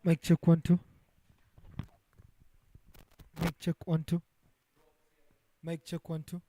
Mic check 1 2. Mic check 1 2. Mic check 1 2.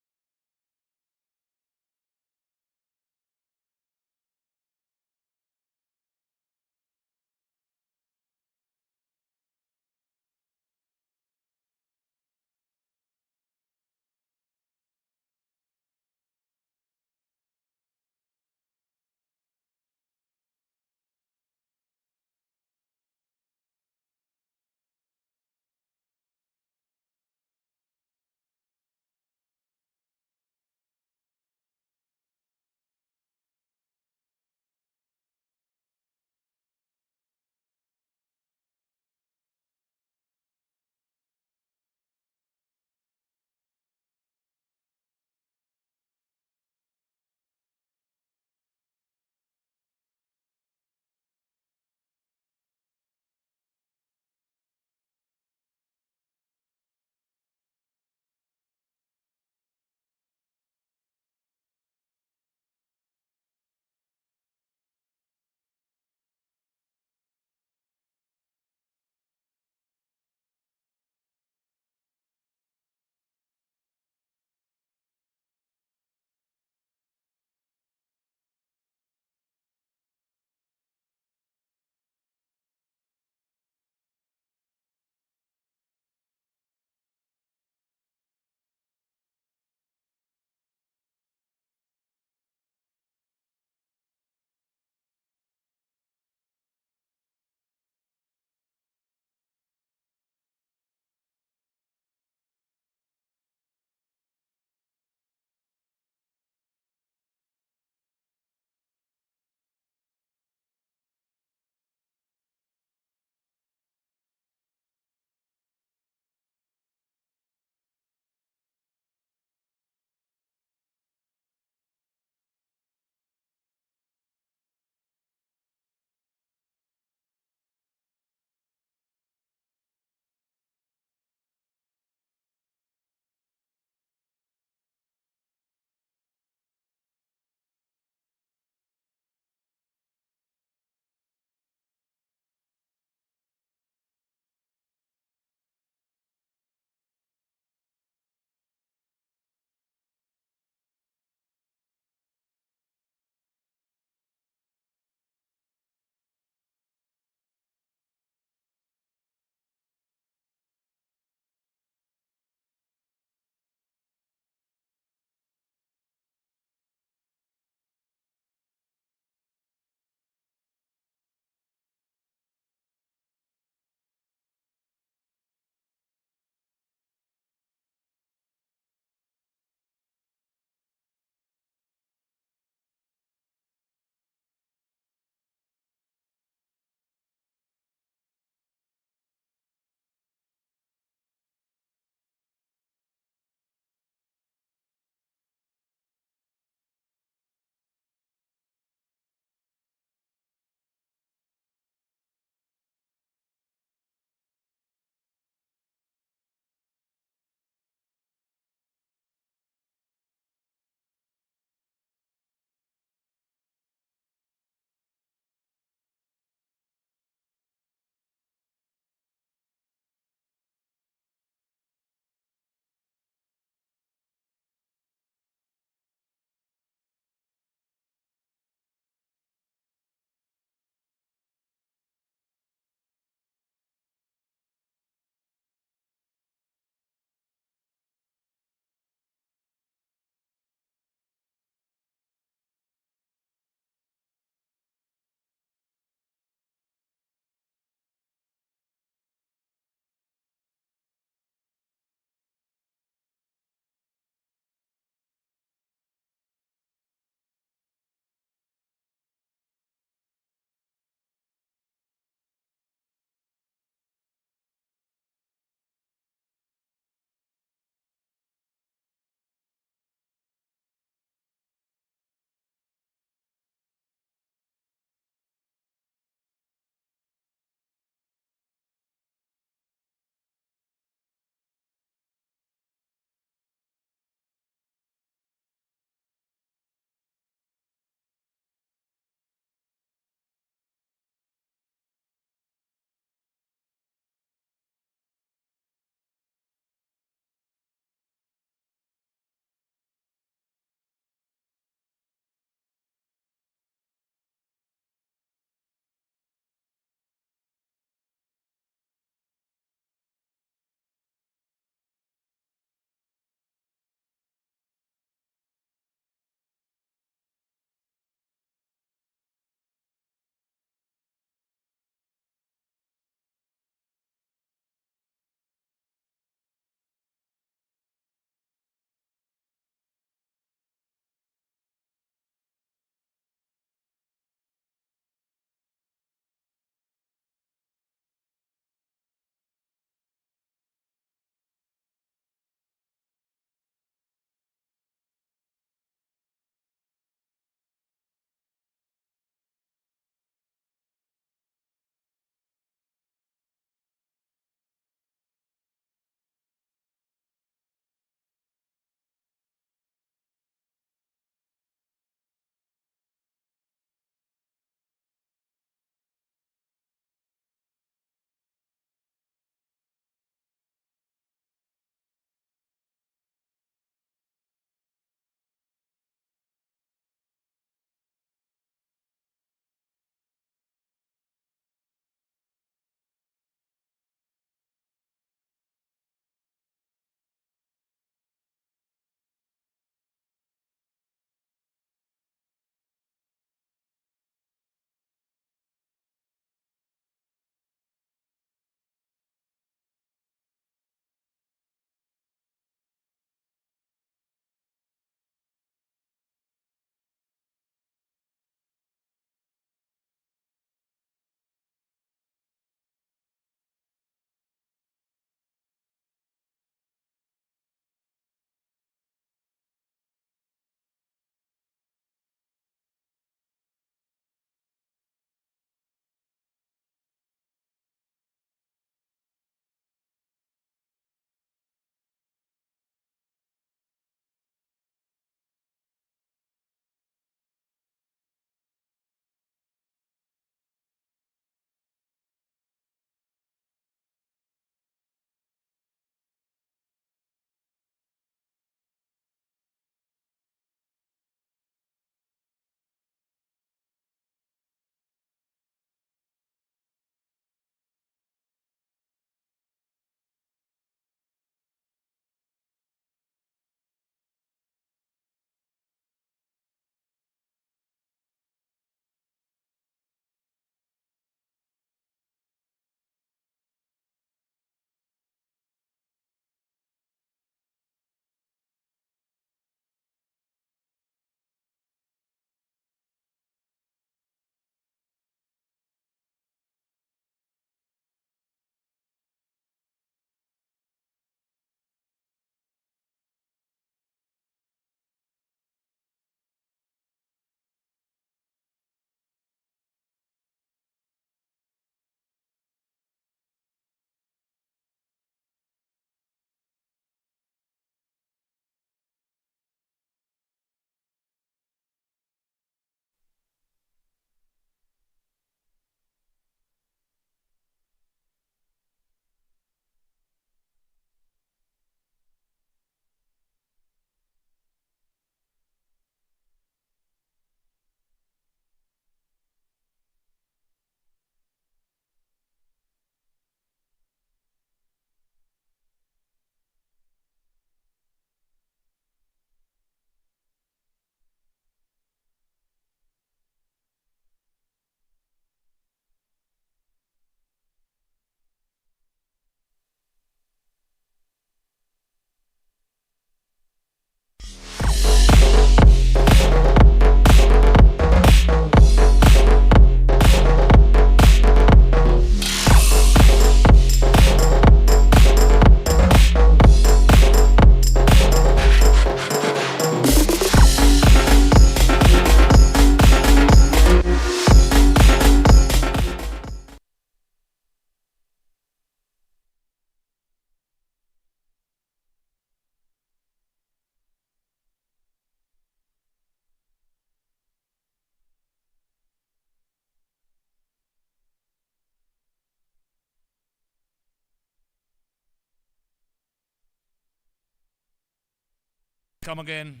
come again.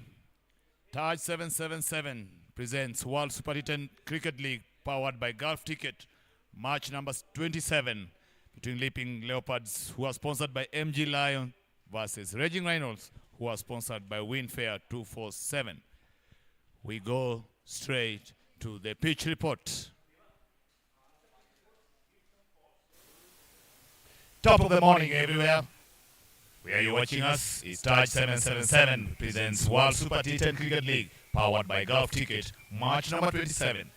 Taj 777 presents World Super T10 Cricket League powered by Gulf Ticket. Match number 27 between Leaping Leopards, who are sponsored by MG Lion, versus Raging Rhinos, who are sponsored by Winfair 247. We go straight to the pitch report. Top of the morning everywhere. Where you're watching us is Taj 777 presents World Super T10 Cricket League powered by Gulf Ticket, March number 27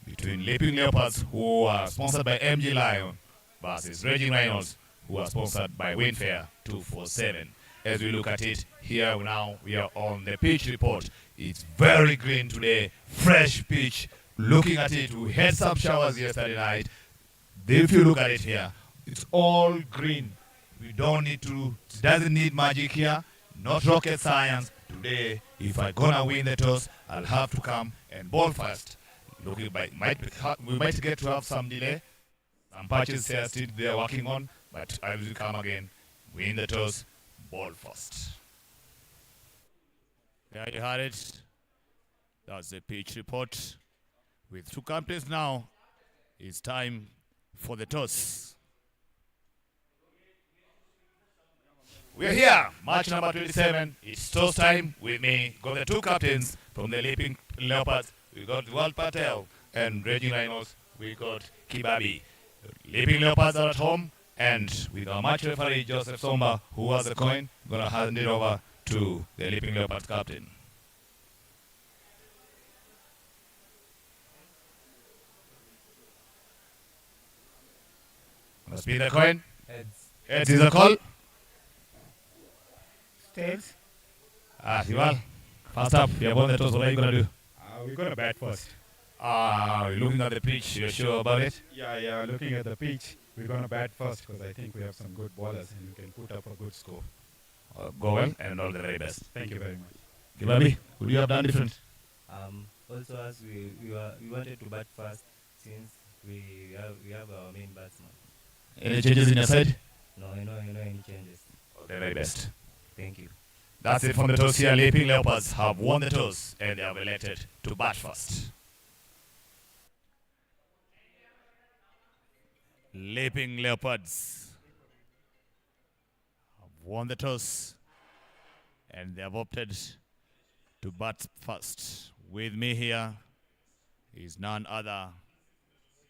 between Leaping Leopards, who are sponsored by MG Lion, versus Raging Rhinos, who are sponsored by Winfair 247. As we look at it here now, we are on the pitch report. It's very green today, fresh pitch. Looking at it, we had some showers yesterday night. If you look at it here, it's all green. We don't need to, it doesn't need magic here, not rocket science. Today, if I'm gonna win the toss, I'll have to come and bowl first. Looking by, we might get to have some delay. Some patches here still they're working on, but I will come again, win the toss, bowl first. There you had it. That's the pitch report. With two captains now, it's time for the toss. We're here, match number 27. It's toss time with me. Got the two captains from the Leaping Leopards. We got Wal Patel and Raging Rhinos. We got Kibabi. Leaping Leopards are at home, and with our match referee Joseph Somba, who has the coin, gonna hand it over to the Leaping Leopards captain. Gonna spin the coin. Heads. Heads is a call. Tails. Sival, first up, you have won the toss. What are you gonna do? We're going to bat first. You're looking at the pitch. You're sure about it? Yeah, looking at the pitch, we're going to bat first because I think we have some good bowlers and we can put up a good score. Go well and all the very best. Thank you very much. Kibabi, would you have done different? Also, as we wanted to bat first since we have our main batsman. Any changes in your side? No, any changes. All the very best. Thank you. That's it from the toss here. Leaping Leopards have won the toss and they have elected to bat first. Leaping Leopards have won the toss and they have opted to bat first. With me here is none other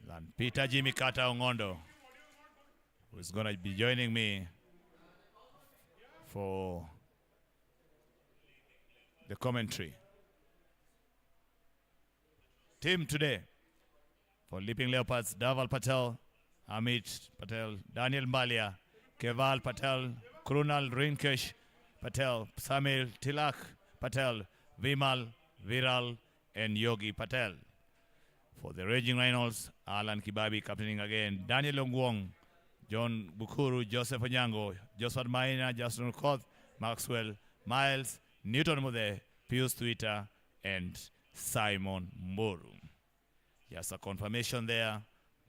than Peter Jimmy Kata Ongondo, who is going to be joining me for the commentary. Team today for Leaping Leopards: Dhaval Patel, Amit Patel, Daniel Mbalia, Keval Patel, Krunal Rinkesh Patel, Samir Tilak Patel, Vimal, Viral, and Yogi Patel. For the Raging Rhinos, Alan Kibabi captaining again, Daniel Ongwong, John Bukuru, Joseph Onyango, Joseph Maina, Justin Koth, Maxwell, Miles, Newton Mude, Pius Twitter, and Simon Mburu. Just a confirmation there.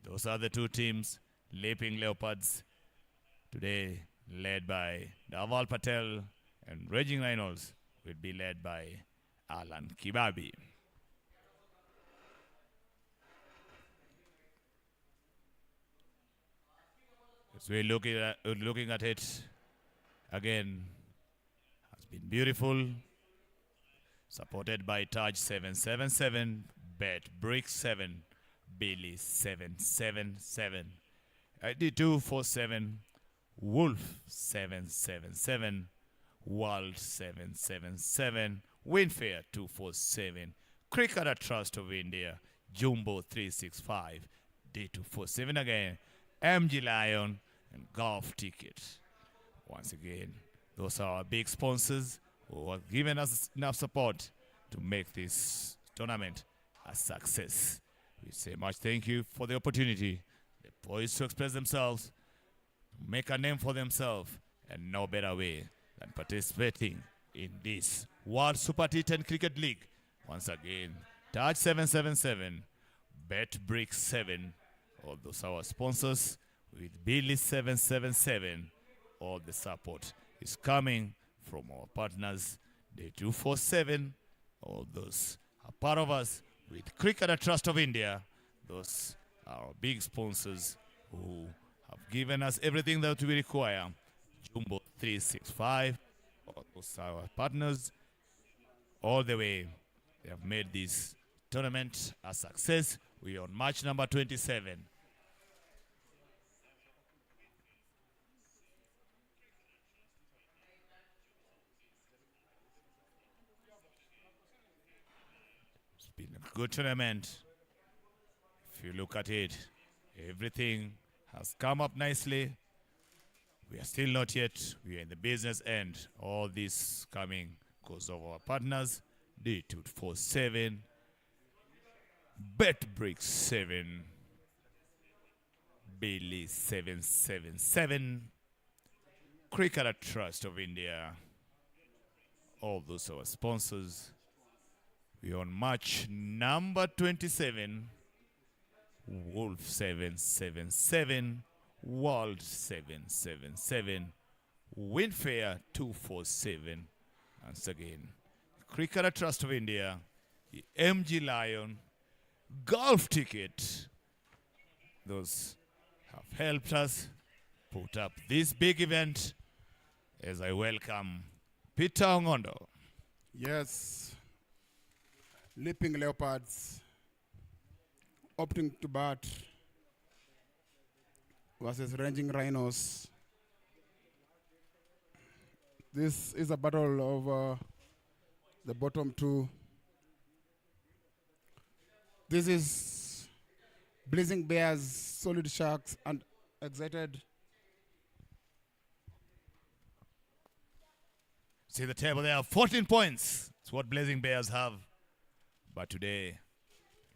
Those are the two teams. Leaping Leopards today led by Dhaval Patel, and Raging Rhinos will be led by Alan Kibabi. As we're looking at it again, has been beautiful. Supported by Taj 777, Bet Brick 7, Billy 777, ID 247, Wolf 777, World 777, Winfair 247, Cricketer Trust of India, Jumbo 365, D247 again, MG Lion, and Golf Ticket. Once again, those are our big sponsors who have given us enough support to make this tournament a success. We say much thank you for the opportunity, the boys to express themselves, to make a name for themselves, and no better way than participating in this World Super T10 Cricket League. Once again, Taj 777, Bet Brick 7, all those are our sponsors, with Billy 777. All the support is coming from our partners, Day 247. All those are part of us with Cricketer Trust of India. Those are our big sponsors who have given us everything that we require. Jumbo 365. All those are our partners all the way. They have made this tournament a success. We are on match number 27. It's been a good tournament. If you look at it, everything has come up nicely. We are still not yet. We are in the business end. All this coming because of our partners. D247, BetBrick 7, Bailey 777, Cricketer Trust of India. All those are our sponsors. We are on match number 27. Wolf 777, World 777, Winfair 247. Once again, Cricketer Trust of India, the MG Lion, golf ticket. Those have helped us put up this big event as I welcome Peter Ongondo. Yes, Leaping Leopards opting to bat versus Ranging Rhinos. This is a battle of the bottom two. This is Blazing Bears, Solid Sharks, and Excited. See the table there, 14 points. It's what Blazing Bears have. But today,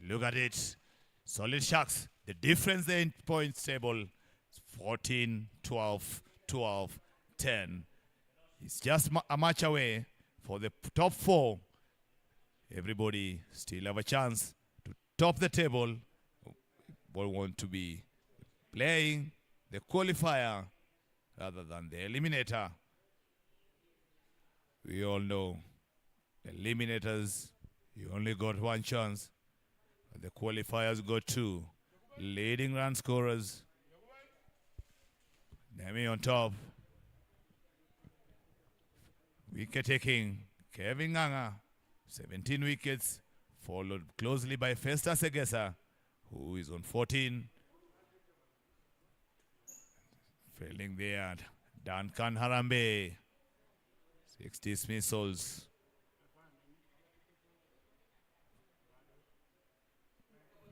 look at it. Solid Sharks, the difference there in points table is 14, 12, 12, 10. It's just a match away for the top four. Everybody still have a chance to top the table. We want to be playing the qualifier rather than the eliminator. We all know the eliminators, you only got one chance. The qualifiers got two. Leading run scorers. Nemi on top. Wicket taking Kevin Nganga, 17 wickets, followed closely by Festa Segesa, who is on 14. Failing there, Duncan Harambe, 6 dismissals.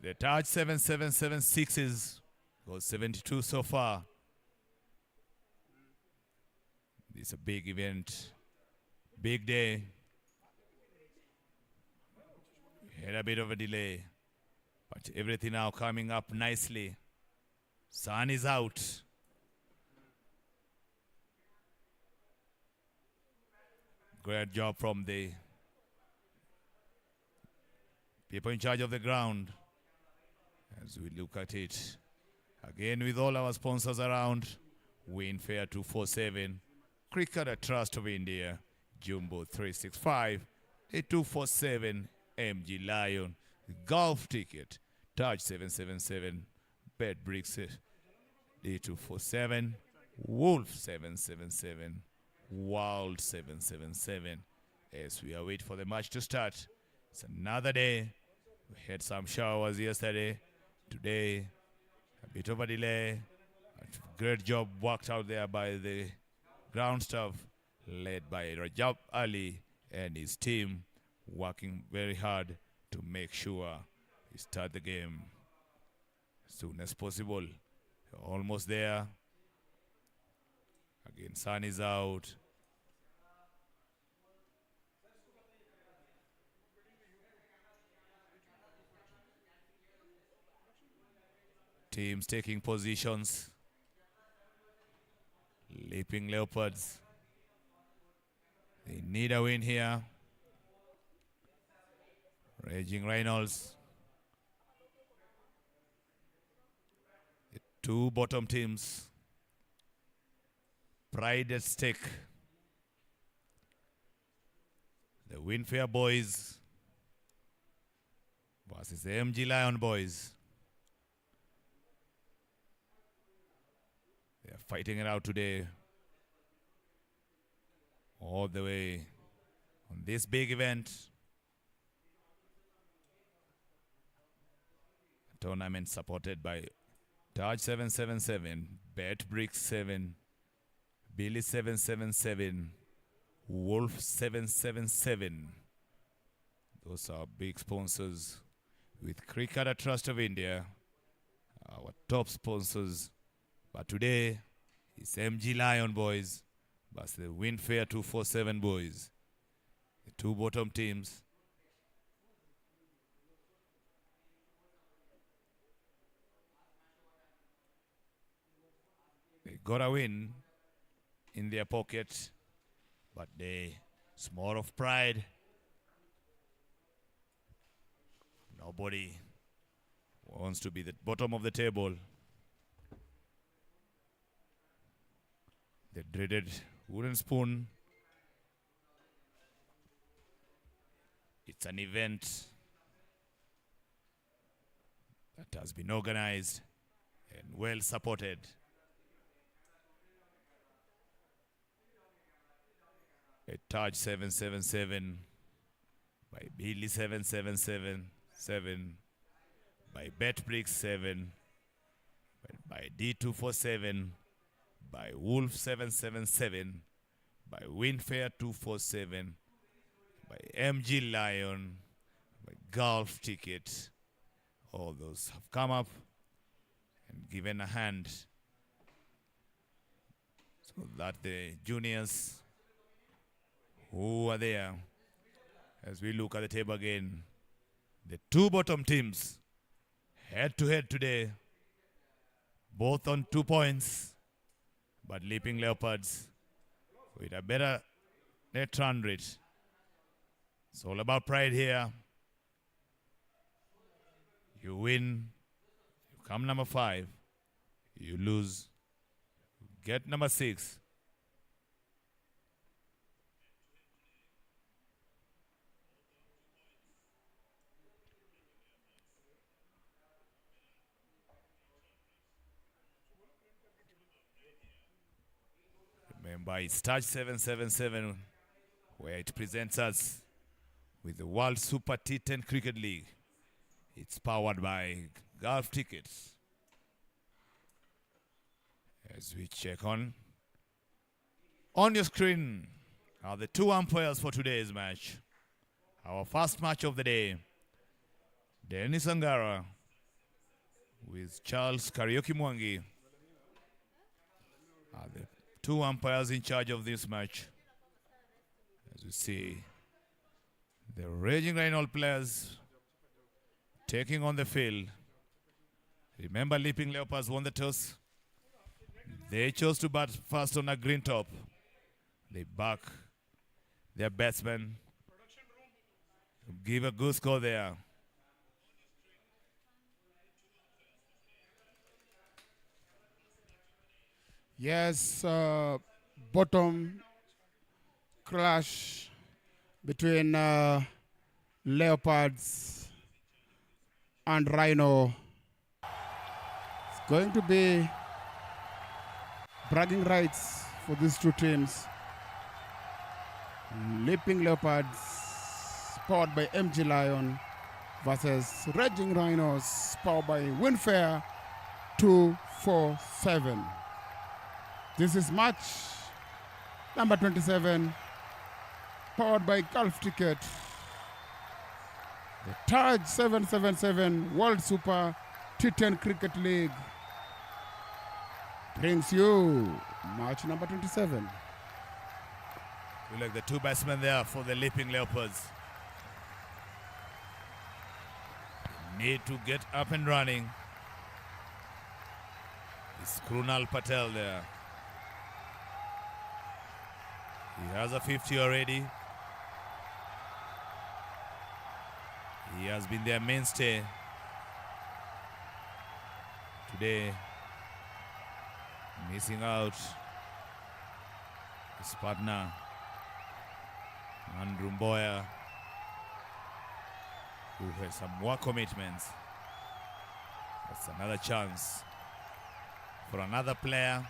The Taj 7776 got 72 so far. This is a big event, big day. We had a bit of a delay, but everything now coming up nicely. Sun is out. Great job from the people in charge of the ground. As we look at it, again with all our sponsors around, Winfair 247, Cricketer Trust of India, Jumbo 365, a 247, MG Lion, golf ticket, Taj 777, BetBricks D247, Wolf 777, Wild 777. As we await for the match to start, it's another day. We had some showers yesterday. Today, a bit of a delay. A great job worked out there by the ground staff, led by Rajab Ali and his team, working very hard to make sure we start the game as soon as possible. We're almost there. Again, sun is out. Teams taking positions. Leaping Leopards. They need a win here. Raging Rhinos. The two bottom teams. Pride at stake. The Winfair boys versus the MG Lion boys. They are fighting it out today. All the way on this big event. A tournament supported by Taj 777, Bet Bricks 7, Billy 777, Wolf 777. Those are big sponsors with Cricketer Trust of India, our top sponsors. But today, it's MG Lion boys versus the Winfair 247 boys. The two bottom teams. They got a win in their pocket, but it's more of pride. Nobody wants to be the bottom of the table. The dreaded wooden spoon. It's an event that has been organized and well supported. A Taj 777 by Billy 777, by BetBricks 7, by D247, by Wolf 777, by Winfair 247, by MG Lion, by Golf Ticket. All those have come up and given a hand so that the juniors who are there, as we look at the table again, the two bottom teams head to head today, both on 2 points, but Leaping Leopards with a better net run rate. It's all about pride here. You win, you come number 5. You lose, you get number 6. Remember, it's Touch 777, where it presents us with the World Super T10 Cricket League. It's powered by Golf Tickets. As we check on your screen are the two umpires for today's match. Our first match of the day, Dennis Angara with Charles Karaoke Mwangi are the two umpires in charge of this match. As you see, the Raging Rhino players taking on the field. Remember, Leaping Leopards won the toss. They chose to bat first on a green top. They back their batsmen. Give a good score there. Yes, bottom clash between Leopards and Rhino. It's going to be bragging rights for these two teams. Leaping Leopards, powered by MG Lion, versus Raging Rhinos, powered by Winfair 247. This is match number 27, powered by Golf Ticket. The Taj 777 World Super T10 Cricket League brings you match number 27. We like the two batsmen there for the Leaping Leopards. Need to get up and running. It's Krunal Patel there. He has a 50 already. He has been their mainstay today. Missing out his partner, Andrew Mboya, who has some work commitments. That's another chance for another player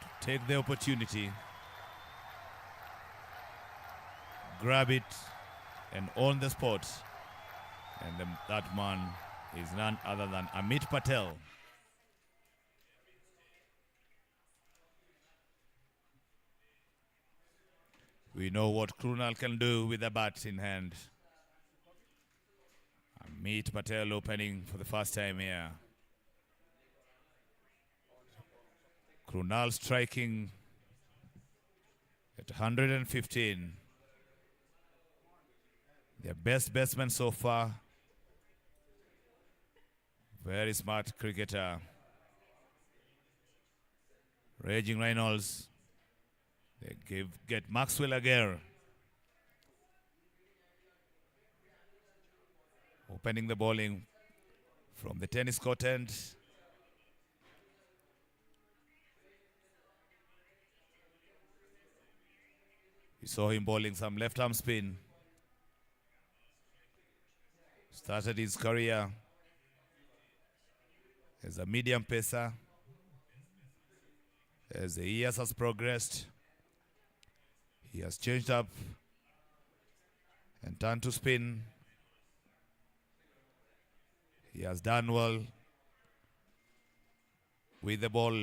to take the opportunity, grab it, and own the spot. And that man is none other than Amit Patel. We know what Krunal can do with a bat in hand. Amit Patel opening for the first time here. Krunal striking at 115. Their best batsman so far. Very smart cricketer. Raging Reynolds. They get Maxwell Aguirre. Opening the bowling from the tennis court end. We saw him bowling some left arm spin. Started his career as a medium pacer. As the years has progressed, he has changed up and turned to spin. He has done well with the ball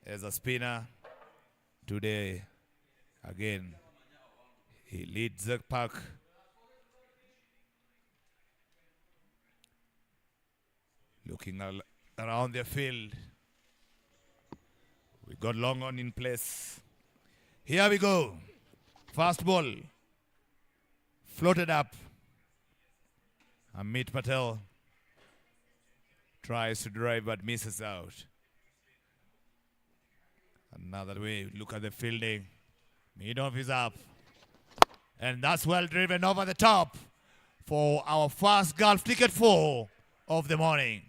as a spinner. Today, again, he leads the pack. Looking around the field. We got long on in place. Here we go. Fast ball. Floated up. Amit Patel tries to drive but misses out. Another way, look at the fielding. Mid-off is up. And that's well driven over the top for our first golf ticket 4 of the morning.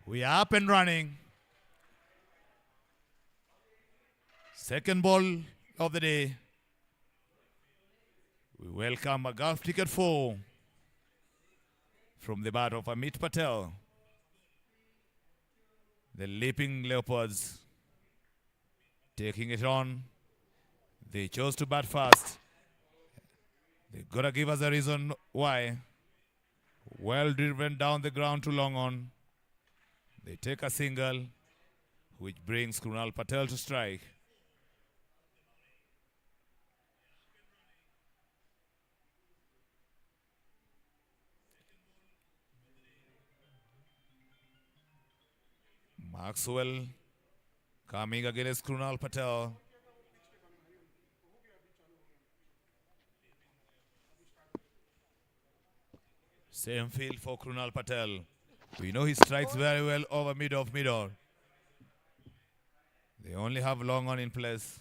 We are up and running. Second ball of the day. We welcome a golf ticket 4 from the bat of Amit Patel. The Leaping Leopards taking it on. They chose to bat fast. They gotta give us a reason why. Well driven down the ground to long on. They take a single, which brings Krunal Patel to strike. Maxwell coming against Krunal Patel. Same field for Krunal Patel. We know he strikes very well over mid-off, mid-on. They only have long on in place.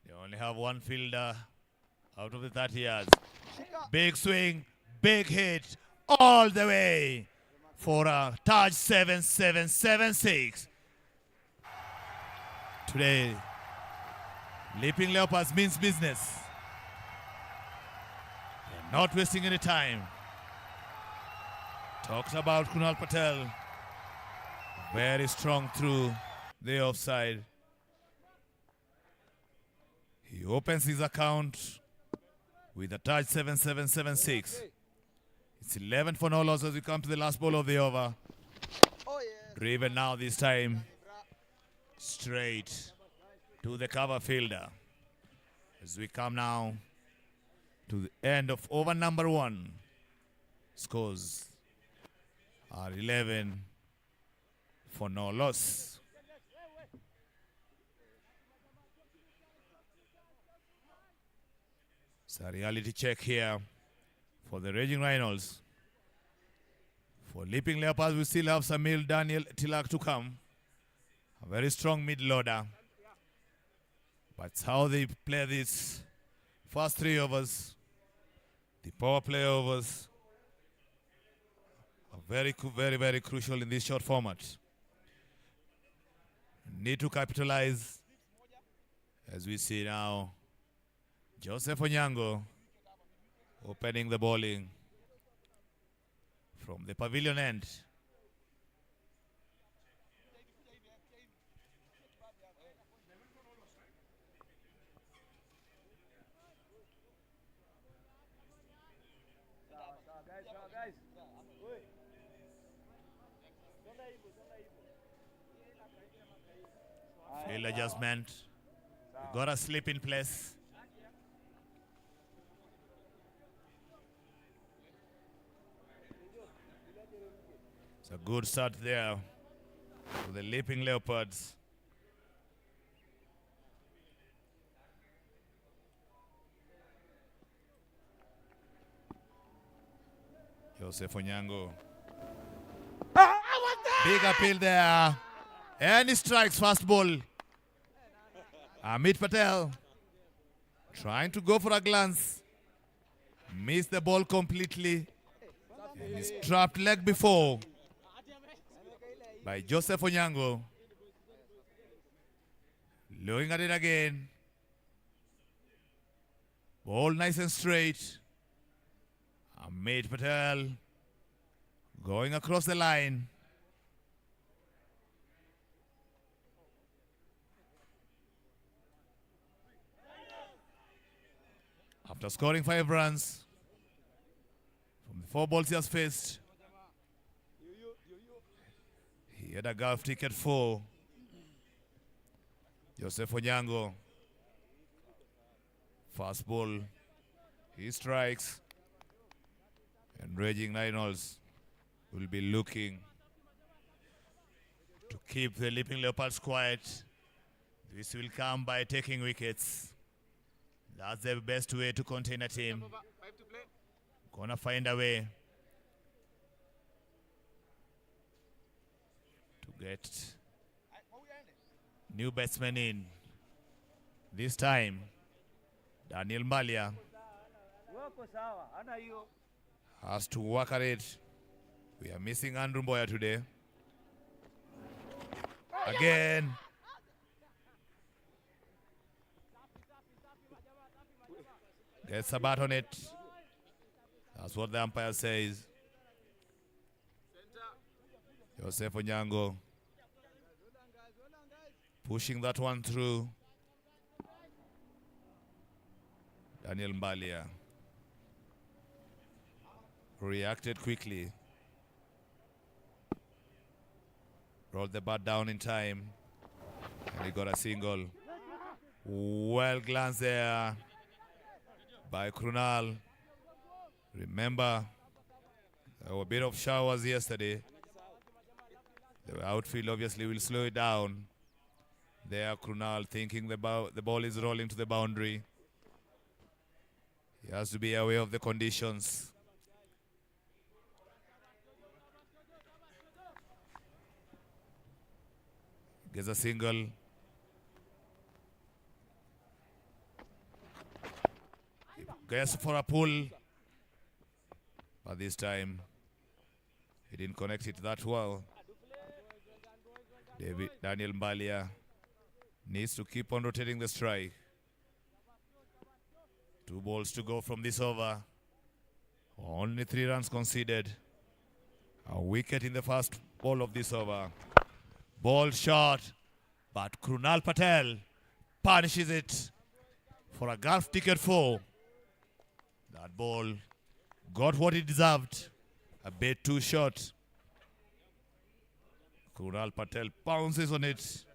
They only have one fielder out of the 30 yards. Big swing, big hit, all the way for a Taj 7776. Today, Leaping Leopards means business. They're not wasting any time. Talks about Krunal Patel. Very strong through the offside. He opens his account with a Taj 7776. It's 11 for no loss as we come to the last ball of the over. Driven now this time straight to the cover fielder. As we come now to the end of over number 1. Scores are 11 for no loss. It's a reality check here for the Raging Rhinos. For Leaping Leopards, we still have Samil Daniel Tilak to come. A very strong mid-loader. But how they play these first 3 overs, the power play overs, are very, very crucial in this short format. need to capitalize. As we see now, Joseph Onyango opening the bowling from the pavilion end. Field adjustment. Got a slip in place. It's a good start there for the Leaping Leopards. Joseph Onyango. Big appeal there. And he strikes fast ball. Amit Patel trying to go for a glance. Missed the ball completely. And he's trapped leg before by Joseph Onyango. Looking at it again. Ball nice and straight. Amit Patel going across the line. After scoring 5 runs from the 4 balls he has faced, he had a golf ticket for Joseph Onyango. Fast ball, he strikes, and Raging Rhinos will be looking to keep the Leaping Leopards quiet. This will come by taking wickets. That's the best way to contain a team. Gonna find a way to get new batsmen in. This time, Daniel Malia has to work at it. We are missing Andrew Mboya today. Again. Gets a bat on it. That's what the umpire says. Joseph Onyango pushing that one through. Daniel Mbalia reacted quickly. Rolled the bat down in time. And he got a single. Well glanced there by Krunal. Remember, there were a bit of showers yesterday. The outfield obviously will slow it down. There, Krunal thinking the ball is rolling to the boundary. He has to be aware of the conditions. Gets a single. Gets for a pull. But this time, he didn't connect it that well. Daniel Mbalia needs to keep on rotating the strike. 2 balls to go from this over. Only 3 runs conceded. A wicket in the first ball of this over. Ball shot, but Krunal Patel punishes it for a golf ticket 4. That ball got what it deserved. A bit too short. Krunal Patel pounces on it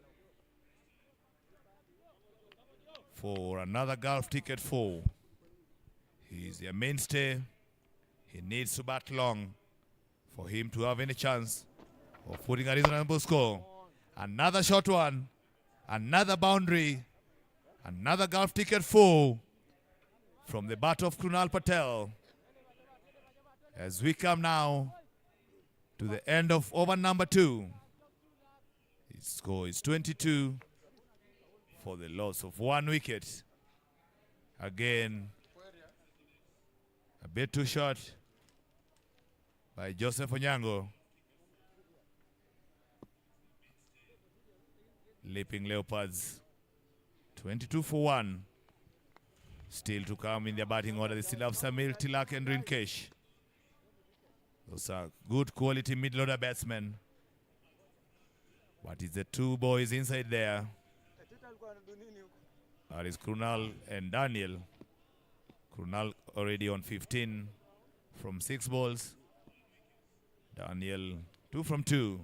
for another golf ticket 4. He's their mainstay. He needs to bat long for him to have any chance of putting a reasonable score. Another short one. Another boundary. Another golf ticket 4 from the bat of Krunal Patel. As we come now to the end of over number 2. His score is 22 for the loss of 1 wicket. Again, a bit too short by Joseph Onyango. Leaping Leopards 22 for 1. Still to come in their batting order. They still have Samir, Tilak and Rinkesh. Those are good quality mid-loader batsmen. But it's the two boys inside there. That is Krunal and Daniel. Krunal already on 15 from 6 balls. Daniel 2 from 2.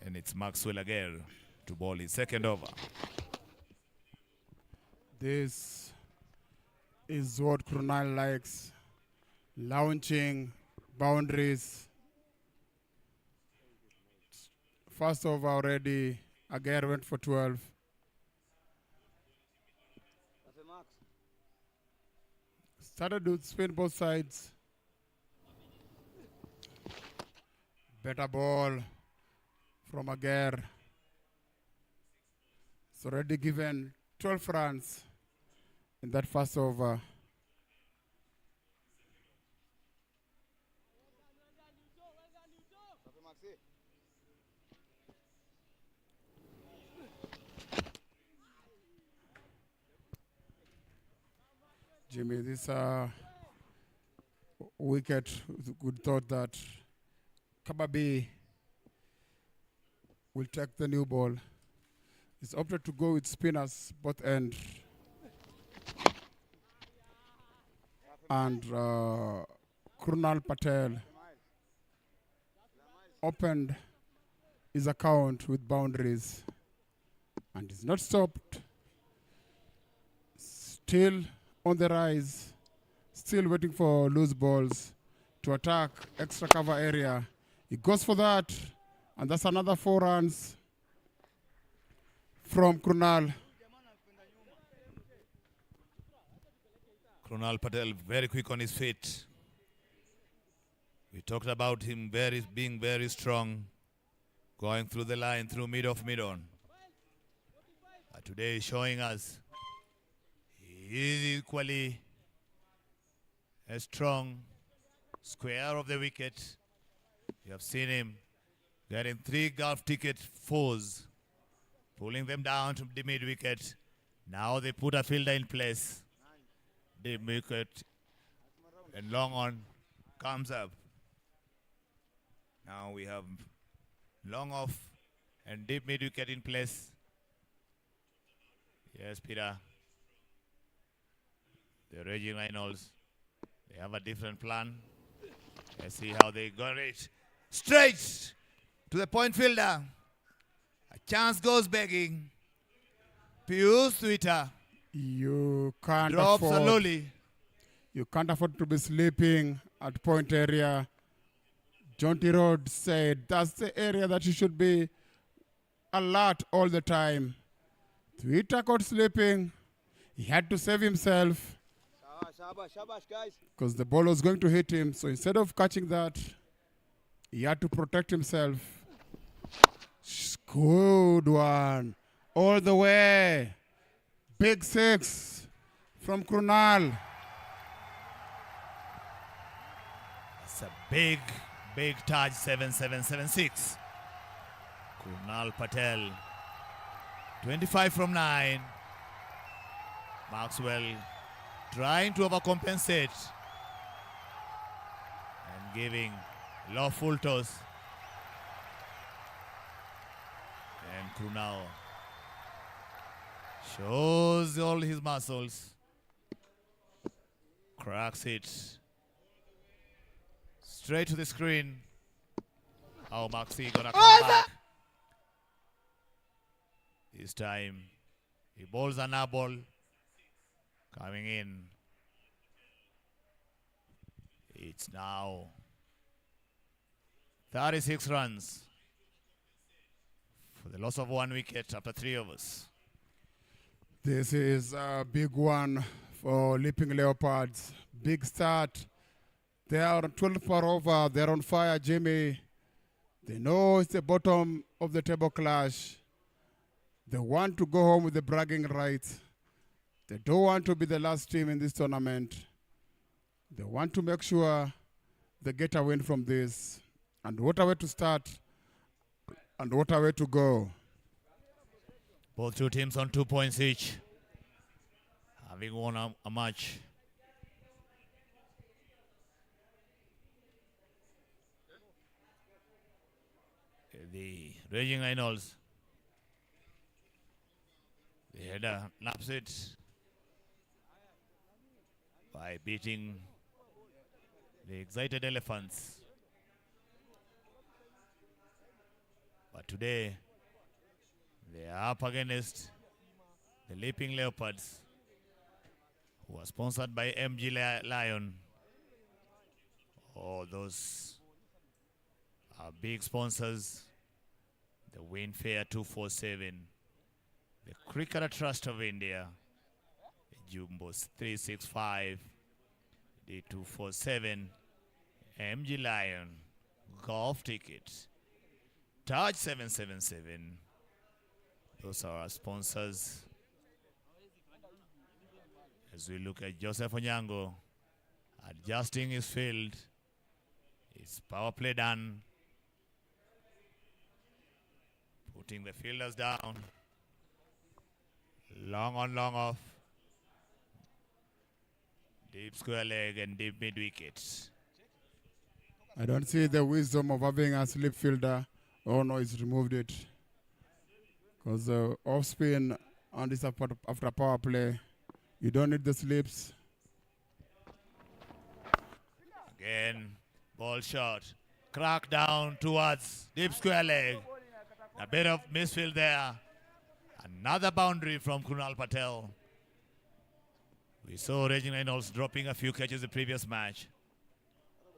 And it's Maxwell again to bowl his second over. This is what Krunal likes. Launching, boundaries. First over already. Aguirre went for 12. Started to spin both sides. Better ball from Aguirre. It's already given 12 runs in that first over. Jimmy, this wicket, good thought that Kababi will take the new ball. He's opted to go with spinners, both end. And Krunal Patel opened his account with boundaries. And he's not stopped. Still on the rise, still waiting for loose balls to attack extra cover area. He goes for that, and that's another 4 runs from Krunal. Krunal Patel very quick on his feet. We talked about him being very strong, going through the line, through mid-off, mid-on. Today showing us he is equally a strong square of the wicket. You have seen him getting 3 golf ticket 4s, pulling them down to the mid-wicket. Now they put a fielder in place. Deep wicket and long on comes up. Now we have long off and deep mid-wicket in place. Yes, Peter. The Raging Rhinos, they have a different plan. Let's see how they got it. Straight to the point fielder. A chance goes begging. Pius Twitter You can't drops afford, slowly. you can't afford to be sleeping at point area. John T. Rhodes said that's the area that you should be alert all the time. Twitter caught sleeping. He had to save himself because the ball was going to hit him. So instead of catching that, he had to protect himself. Good one. All the way. Big 6 from Krunal. It's a big, big Taj 7776. Krunal Patel. 25 from 9. Maxwell trying to overcompensate and giving low full toss. And Krunal shows all his muscles. Cracks it. Straight to the screen. How Maxi gonna come back? This time, he bowls an air ball coming in. It's now 36 runs for the loss of 1 wicket after 3 overs. This is a big one for Leaping Leopards. Big start. They are 12 per over. They're on fire, Jimmy. They know it's the bottom of the table clash. They want to go home with the bragging rights. They don't want to be the last team in this tournament. They want to make sure they get a win from this. And what a way to start and what a way to go. Both two teams on 2 points each, having won a match. The Raging Rhinos, they had an upset by beating the excited Elephants. But today, they are up against the Leaping Leopards, who are sponsored by MG Lion. Oh, those are big sponsors. The Winfair 247, the Cricketer Trust of India, the Jumbos 365, the 247, MG Lion, Golf Ticket, Taj 777. Those are our sponsors. As we look at Joseph Onyango adjusting his field, his power play done, putting the fielders down, long on, long off, deep square leg and deep mid wicket. I don't see the wisdom of having a slip fielder. Oh no, he's removed it. Because off spin and this after power play, you don't need the slips. Again, ball shot, crack down towards deep square leg. A bit of misfield there. Another boundary from Kunal Patel. We saw Raging Reynolds dropping a few catches the previous match.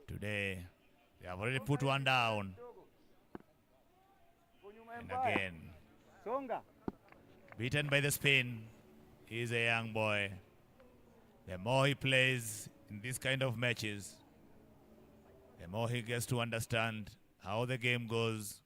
Today, they have already put one down. And again, beaten by the spin. He's a young boy. The more he plays in this kind of matches, the more he gets to understand how the game goes.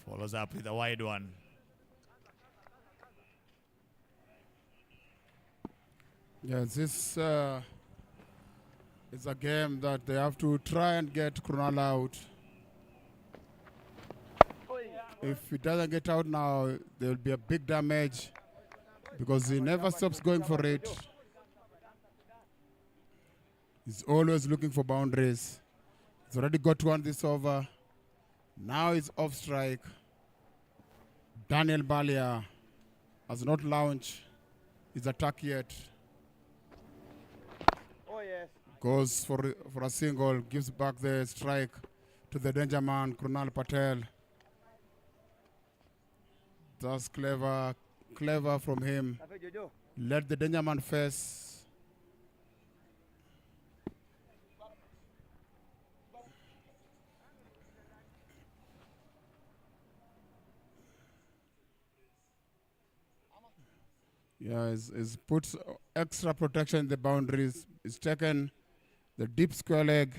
Follows up with a wide one. Yes, this is a game that they have to try and get Krunal out. If he doesn't get out now, there will be a big damage because he never stops going for it. He's always looking for boundaries. He's already got one this over. Now he's off strike. Daniel Balia has not launched his attack yet. Goes for a single, gives back the strike to the danger man, Krunal Patel. That's clever from him. Let the danger man face. Yeah, he's put extra protection in the boundaries. He's taken the deep square leg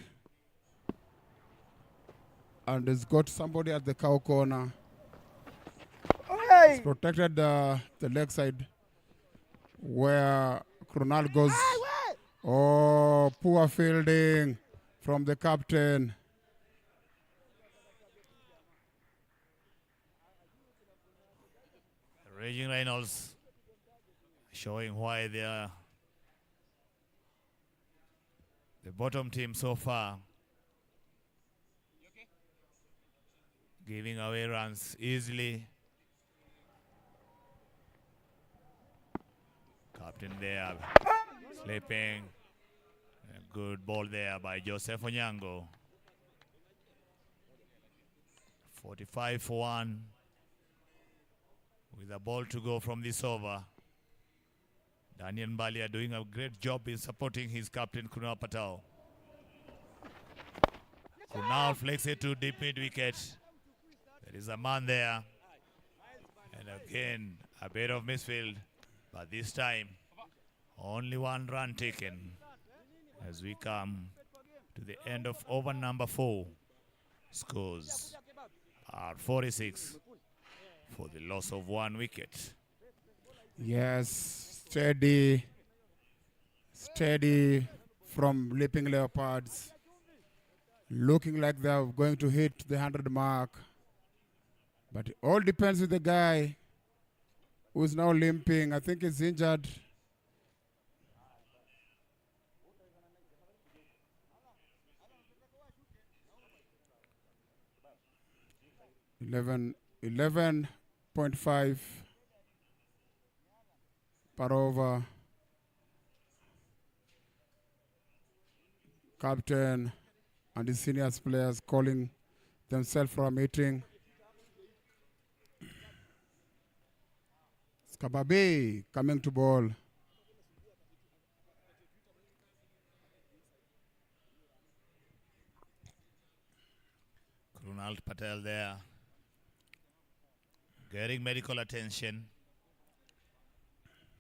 and he's got somebody at the cow corner. He's protected the leg side where Krunal goes. Oh, poor fielding from the captain. Raging Reynolds showing why they are the bottom team so far. Giving away runs easily. Captain there, slipping. A good ball there by Joseph Onyango. 45 for 1. With a ball to go from this over. Daniel Balia doing a great job in supporting his captain Kunal Patel. Kunal flicks it to deep mid wicket. There is a man there. And again, a bit of misfield. But this time, only one run taken. As we come to the end of over number 4. Scores are 46 for the loss of 1 wicket. Yes, steady, steady from Leaping Leopards. Looking like they're going to hit the 100 mark. But it all depends with the guy who's now limping. I think he's injured. Eleven point five per over. Captain and the senior players calling themselves for a meeting. Skababe coming to ball. Krunal Patel there, getting medical attention.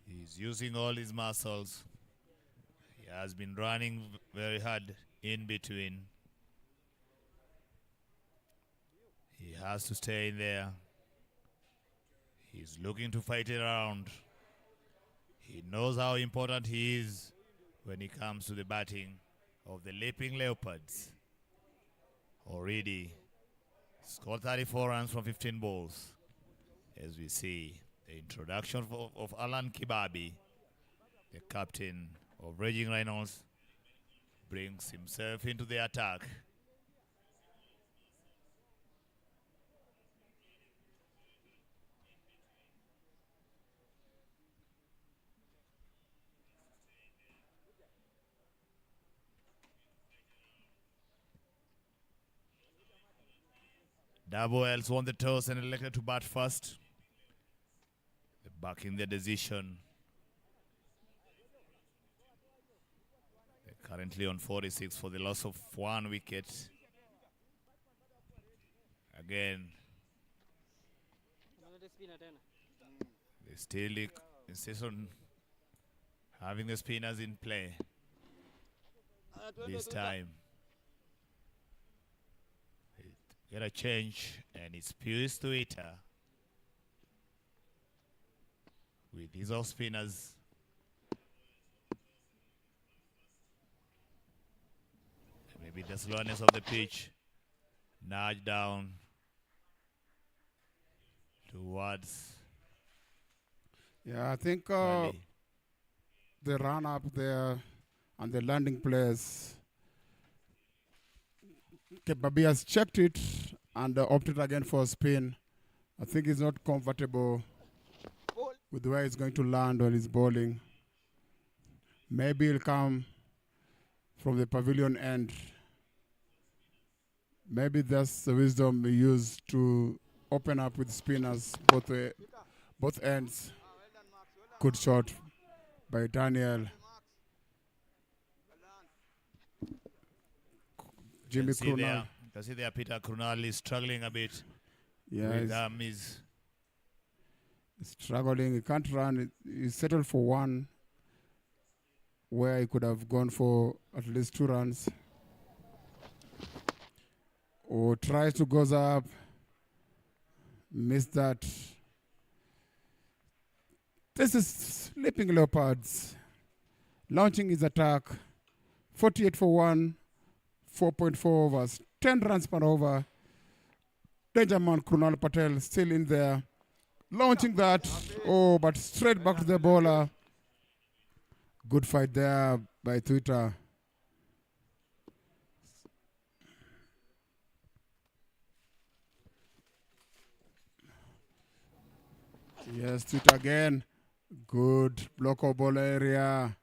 He's using all his muscles. He has been running very hard in between. He has to stay in there. He's looking to fight it around. He knows how important he is when it comes to the batting of the Leaping Leopards. Already scored 34 runs from 15 balls. As we see the introduction of Alan Kibabi, the captain of Raging Rhinos, brings himself into the attack. WLs won the toss and elected to bat first. They're backing their decision. They're currently on 46 for the loss of 1 wicket. Again, they still insist on having the spinners in play this time. Get a change, and it's Pius Tuita with his off spinners. Maybe the slowness of the pitch nudge down towards Yeah, I think Bali. the run up there and the landing place, Kebabi has checked it and opted again for a spin. I think he's not comfortable with where he's going to land on his bowling. Maybe he'll come from the pavilion end. Maybe that's the wisdom we use to open up with spinners both ends. Good shot by Daniel. Jimmy Krunal. You can see there Peter Krunal is struggling a bit. Yeah, With he's struggling. He can't run. He settled for one where he could have gone for at least 2 runs. Or tries to goes up. Missed that. This is Leaping Leopards launching his attack. 48 for 1, 4.4 overs, 10 runs per over. Dangerman Krunal Patel still in there. Launching that. Oh, but straight back to the bowler. Good fight there by Twitter. Yes, Twitter again. Good block of ball area.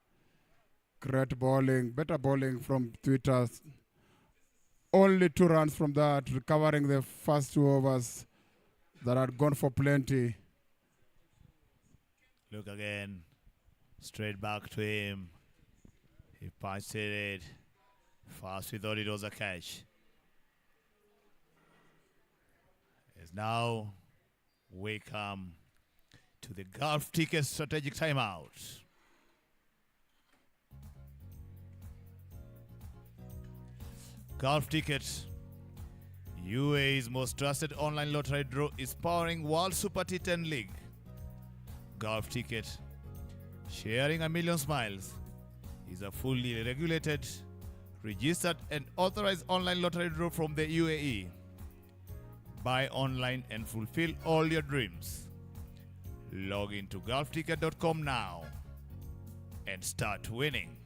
Great bowling. Better bowling from Twitter. Only 2 runs from that, recovering the first 2 overs that had gone for plenty. Look again, straight back to him. He punched it. First we thought it was a catch. As now we come to the Gulf Ticket strategic timeout. Gulf Ticket, UAE's most trusted online lottery draw, is powering World Super T10 League. Golf Ticket. Sharing a million smiles is a fully regulated, registered and authorized online lottery draw from the UAE. Buy online and fulfill all your dreams. Log into golfticket.com now and start winning.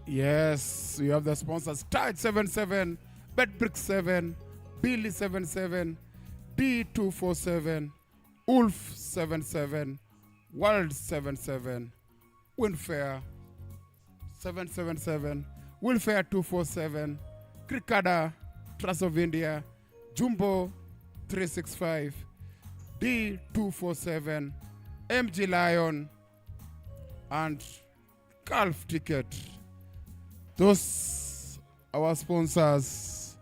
Yes, we have the sponsors Tide 77, BetBrick 7, Billy 77, D247, Ulf 77, World 77, Winfair 777, Winfair 247, Cricada, Trust of India, Jumbo 365, D247, MG Lion, and Golf Ticket. Those our sponsors.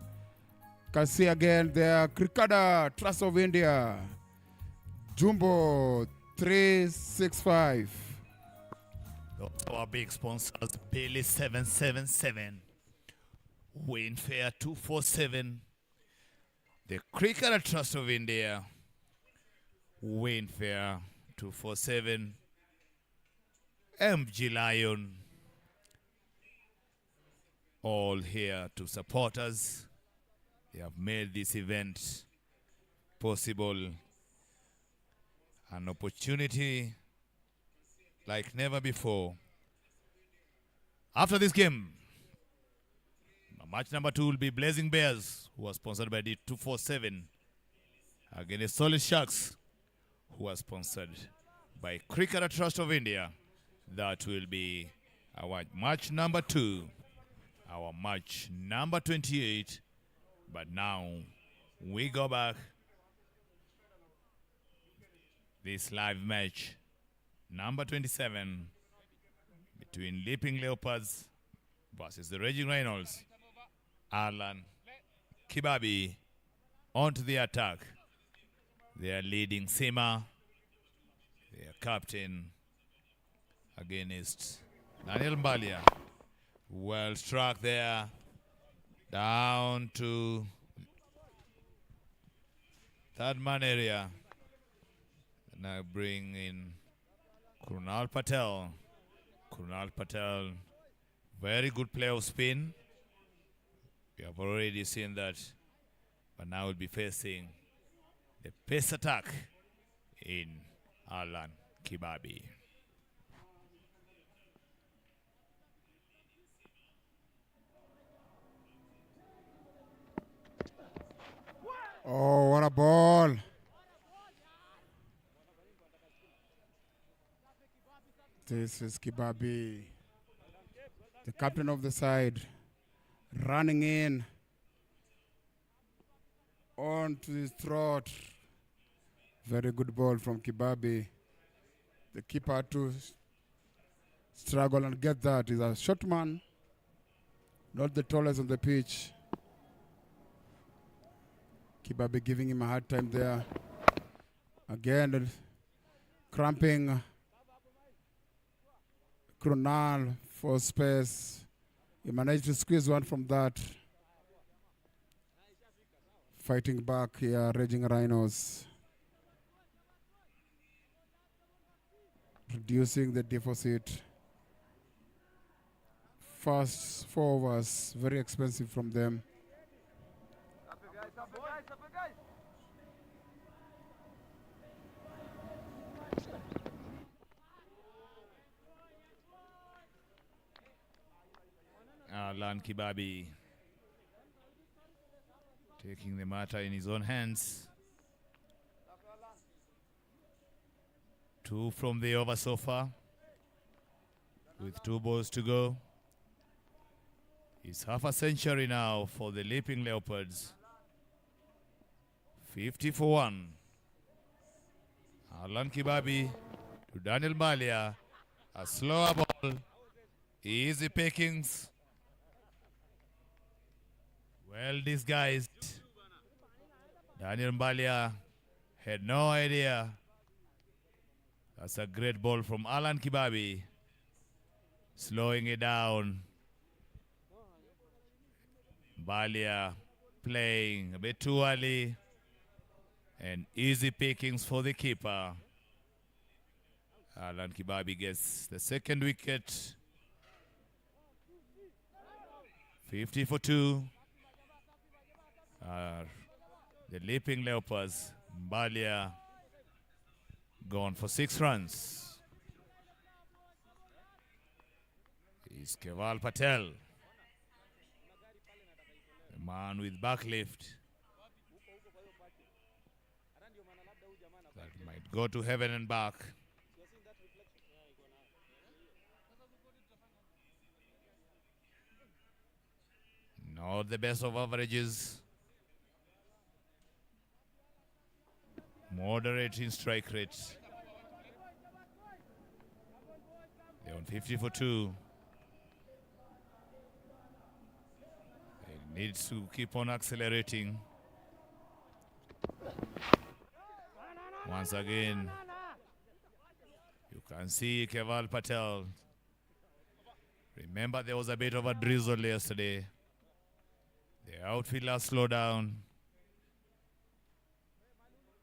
Can see again there, Cricada, Trust of India, Jumbo 365. Those are our big sponsors, Billy 777, Winfair 247, the Cricketer Trust of India, Winfair 247, MG Lion, all here to support us. They have made this event possible. An opportunity like never before. After this game, match number 2 will be Blazing Bears, who are sponsored by the 247, against Solid Sharks, who are sponsored by Cricketer Trust of India. That will be our match number 2, our match number 28. But now we go back. This live match, number 27, between Leaping Leopards versus the Raging Rhinos. Alan Kibabi onto the attack. They are leading Sima, their captain, against Daniel Mbalia. Well struck there. Down to third man area. Now bring in Krunal Patel. Krunal Patel, very good play of spin. We have already seen that. But now we'll be facing the pace attack in Alan Kibabi. Oh, what a ball. This is Kibabi, the captain of the side, running in onto his throat. Very good ball from Kibabi. The keeper had to struggle and get that. He's a short man, not the tallest on the pitch. Kibabi giving him a hard time there. Again, cramping Krunal for space. He managed to squeeze one from that. Fighting back here, Raging Rhinos. Reducing the deficit. First 4 overs, very expensive from them. Alan Kibabi taking the matter in his own hands. 2 from the over so far, with 2 balls to go. It's half a century now for the Leaping Leopards. 50 for 1. Alan Kibabi to Daniel Malia. A slower ball. Easy pickings Well disguised. Daniel Mbalia had no idea. That's a great ball from Alan Kibabi. Slowing it down. Mbalia playing a bit too early. And easy pickings for the keeper. Alan Kibabi gets the second wicket. 50 for 2. The Leaping Leopards. Mbalia gone for 6 runs. Is Keval Patel. The man with backlift. That might go to heaven and back. Not the best of averages. Moderate in strike rates. They're on 50 for 2. They need to keep on accelerating. Once again, you can see Keval Patel. Remember, there was a bit of a drizzle yesterday. The outfielder slowed down.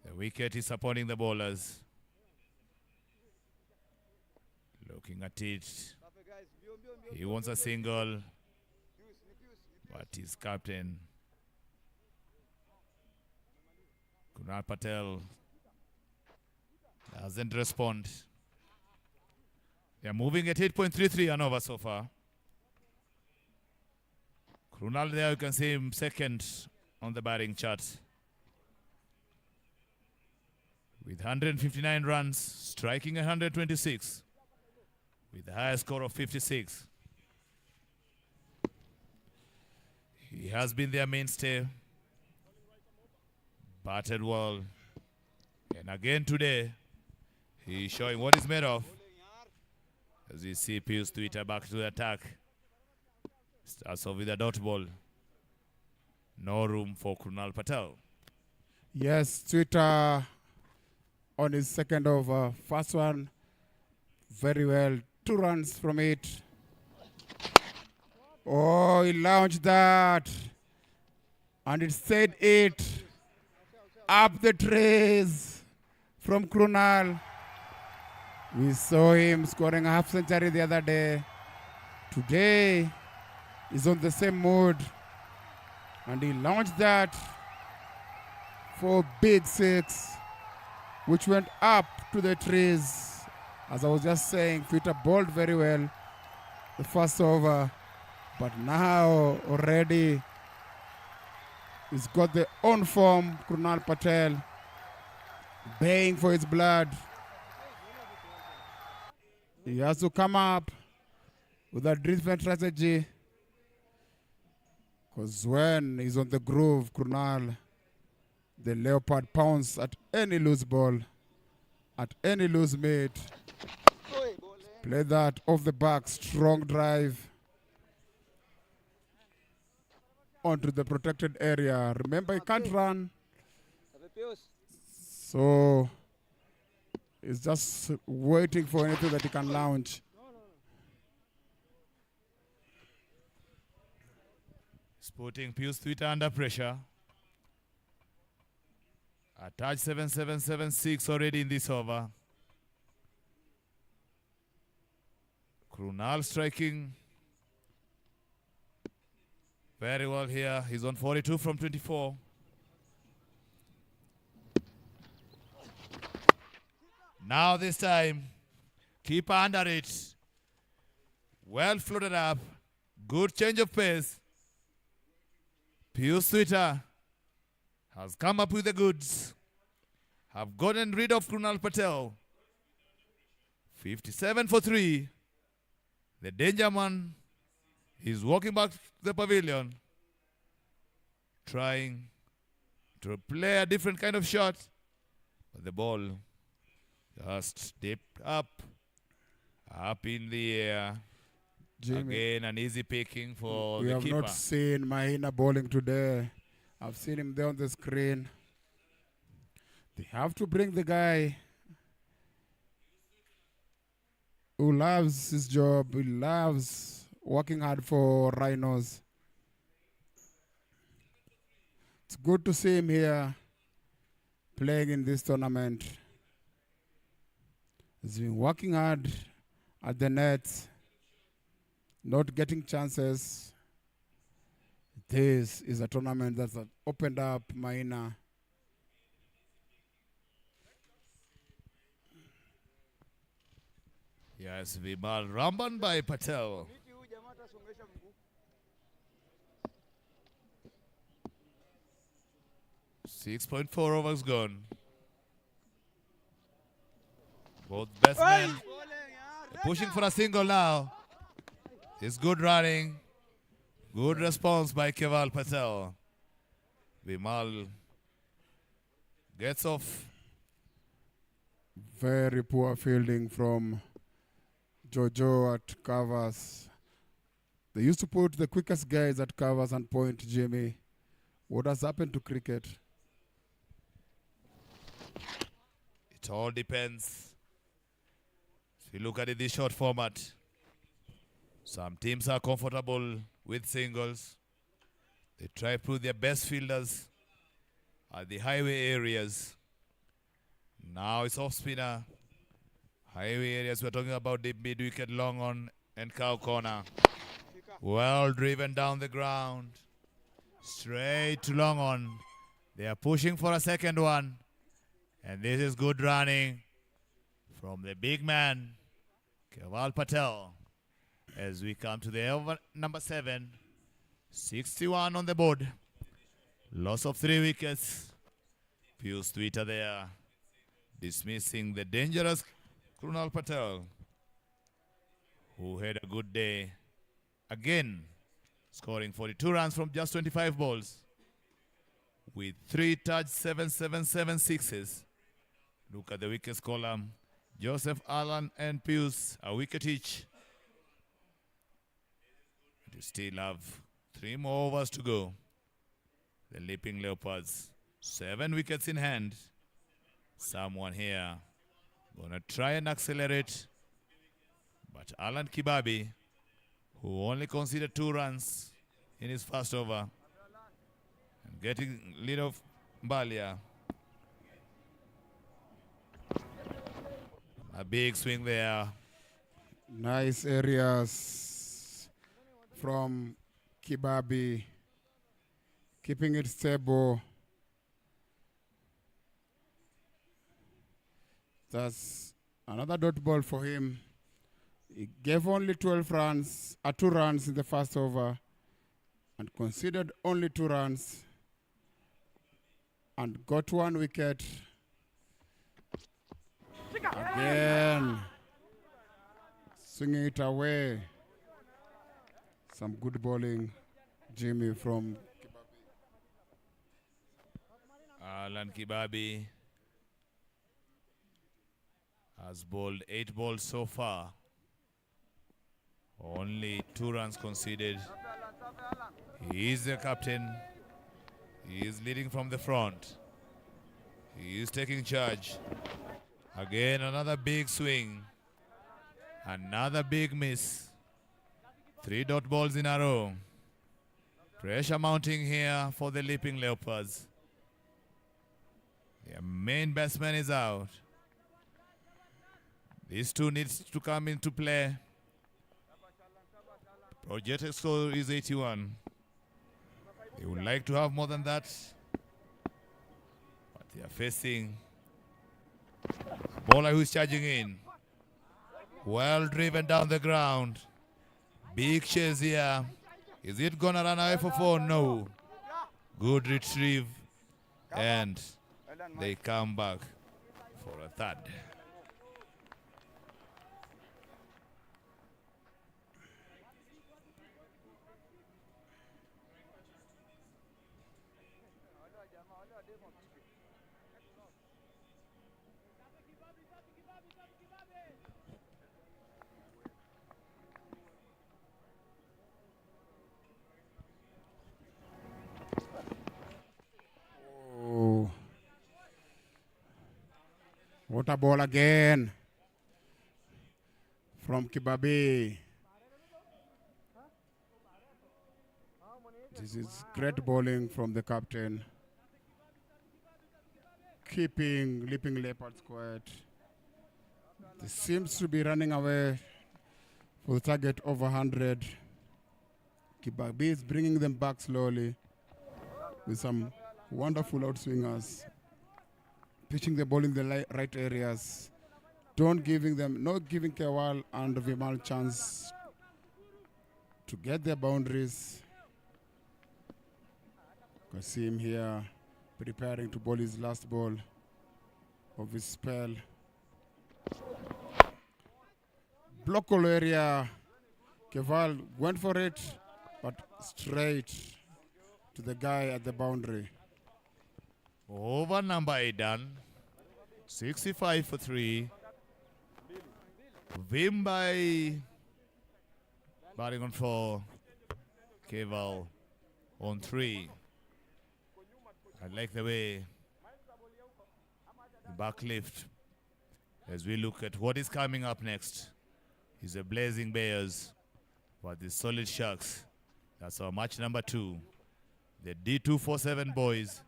The wicket is supporting the bowlers. Looking at it. He wants a single, but his captain, Kunal Patel, doesn't respond. They are moving at 8.33 and over so far. Krunal there, you can see him second on the batting chart. With 159 runs, striking 126. With the highest score of 56. He has been their mainstay. Batted well. And again today, he is showing what he's made of. As you see Pius Twitter back to the attack. Starts off with a dot ball. No room for Krunal Patel. Yes, Twitter on his second over. First one, very well. 2 runs from it. Oh, he launched that. And it stayed it. Up the trays from Krunal. We saw him scoring a half century the other day. Today, he's on the same mood. And he launched that for big 6, which went up to the trees. As I was just saying, Twitter bowled very well the first over. But now already he's got the on form, Krunal Patel, baying for his blood. He has to come up with a different strategy. Because when he's on the groove, Krunal, the Leopard pounce at any loose ball, at any loose mate. Play that off the back, strong drive onto the protected area. Remember, he can't run. So he's just waiting for anything that he can launch. He's putting Pius Twitter under pressure. A touch 7-7-7-6 already in this over. Krunal striking very well here. He's on 42 from 24. Now this time, keep under it. Well floated up. Good change of pace. Pius Twitter has come up with the goods. Have gotten rid of Krunal Patel. 57 for 3. The danger man is walking back to the pavilion, trying to play a different kind of shot. But the ball just stepped up in the air. Jimmy. Again, an easy picking for We the have keeper. not seen Mahina bowling today. I've seen him there on the screen. They have to bring the guy who loves his job, who loves working hard for Rhinos. It's good to see him here playing in this tournament. He's been working hard at the net, not getting chances. This is a tournament that's opened up Maina. Yes, Vimal Ramban by Patel. 6.4 overs gone. Both batsmen pushing for a single now. It's good running. Good response by Keval Patel. Vimal gets off. Very poor fielding from Jojo at covers. They used to put the quickest guys at covers and point, Jimmy. What has happened to cricket? It all depends. If you look at it, this short format, some teams are comfortable with singles. They try to put their best fielders at the highway areas. Now it's off spinner. Highway areas, we're talking about the mid-wicket long on and cow corner. Well driven down the ground. Straight to long on. They are pushing for a second one. And this is good running from the big man, Keval Patel. As we come to the over number 7. 61 on the board. Loss of 3 wickets. Pius Twitter there. Dismissing the dangerous Krunal Patel, who had a good day. Again, scoring 42 runs from just 25 balls. With 3 touch 7 sixes. Look at the wickets column. Joseph, Allen, and Pius, a wicket each. You still have 3 more overs to go. The Leaping Leopards, 7 wickets in hand. Someone here gonna try and accelerate. But Alan Kibabi, who only conceded 2 runs in his first over, and getting lead of Mbalia. A big swing there. Nice areas from Kibabi, keeping it stable. That's another dot ball for him. He gave only 12 runs, 2 runs in the first over, and conceded only 2 runs, and got 1 wicket. Again, swinging it away. Some good bowling, Jimmy, from Alan Kibabi has bowled 8 balls so far. Only 2 runs conceded. He is the captain. He is leading from the front. He is taking charge. Again, another big swing. Another big miss. 3 dot balls in a row. Pressure mounting here for the Leaping Leopards. Their main batsman is out. These 2 needs to come into play. Projected score is 81. They would like to have more than that, but they are facing a bowler who is charging in. Well driven down the ground. Big chase here. Is it gonna run away for 4? No. Good retrieve, and they come back for a third. What a ball again from Kibabi. This is great bowling from the captain. Keeping Leaping Leopards quiet. They seems to be running away for the target over 100. Kibabi is bringing them back slowly with some wonderful outswingers. Pitching the ball in the right areas. Not giving Kewal and Vimal chance to get their boundaries. You can see him here preparing to bowl his last ball of his spell. Blockle area. Kewal went for it, but straight to the guy at the boundary. Over number 8 done. 65 for 3. Vim by batting on 4. Keval on 3. I like the way the back lift as we look at what is coming up next. Is the Blazing Bears, but the Solid Sharks. That's our match number 2. The D247 boys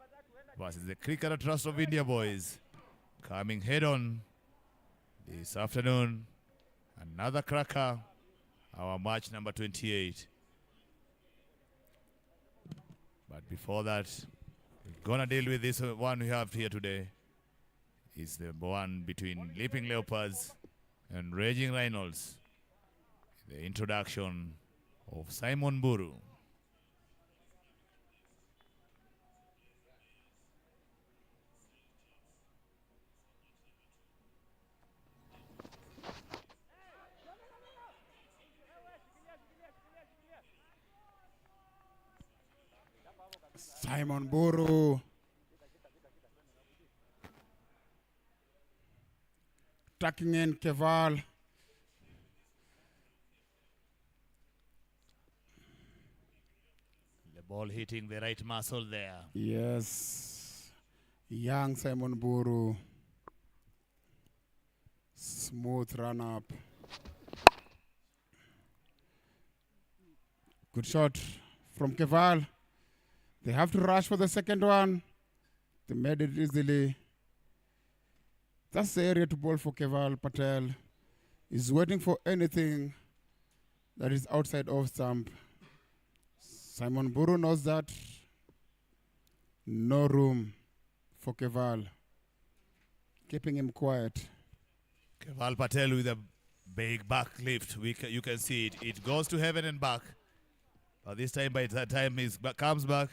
versus the Cricketer Trust of India boys. Coming head on this afternoon. Another cracker. Our match number 28. But before that, we're gonna deal with this one we have here today. It's the one between Leaping Leopards and Raging Rhinos. The introduction of Simon Buru. Simon Buru. Tucking in Kewal. The ball hitting the right muscle there. Yes. Young Simon Buru. Smooth run up. Good shot from Kewal. They have to rush for the second one. They made it easily. That's the area to bowl for Kewal Patel. He's waiting for anything that is outside off stump. Simon Buru knows that. No room for Kewal. Keeping him quiet. Keval Patel with a big back lift. You can see it. It goes to heaven and back. But this time, by the time he comes back,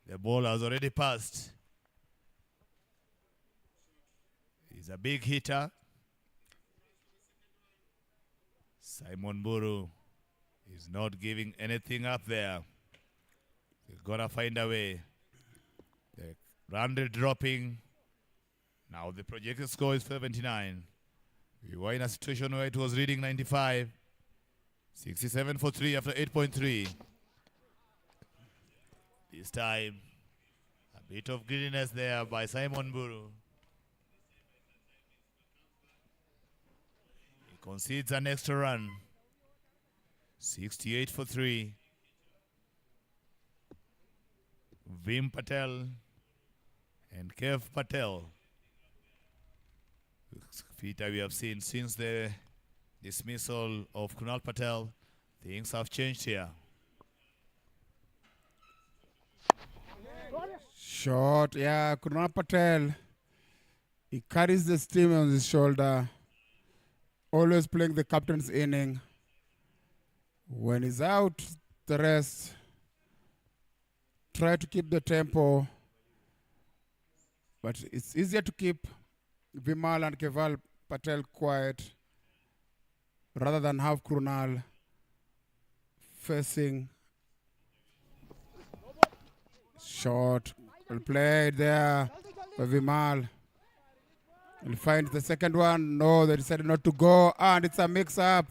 the ball has already passed. He's a big hitter. Simon Buru is not giving anything up there. He's gonna find a way. The run rate dropping. Now the projected score is 79. We were in a situation where it was reading 95. 67 for 3 after 8.3. This time, a bit of greediness there by Simon Buru. He concedes an extra run. 68 for 3. Vim Patel and Kev Patel. Feature we have seen since the dismissal of Kunal Patel. Things have changed here. Short, yeah, Kunal Patel. He carries the team on his shoulder. Always playing the captain's inning. When he's out, the rest try to keep the tempo. But it's easier to keep Vimal and Keval Patel quiet rather than have Kunal facing. Short. Well played there by Vimal. He'll find the second one. No, they decided not to go. And it's a mix-up.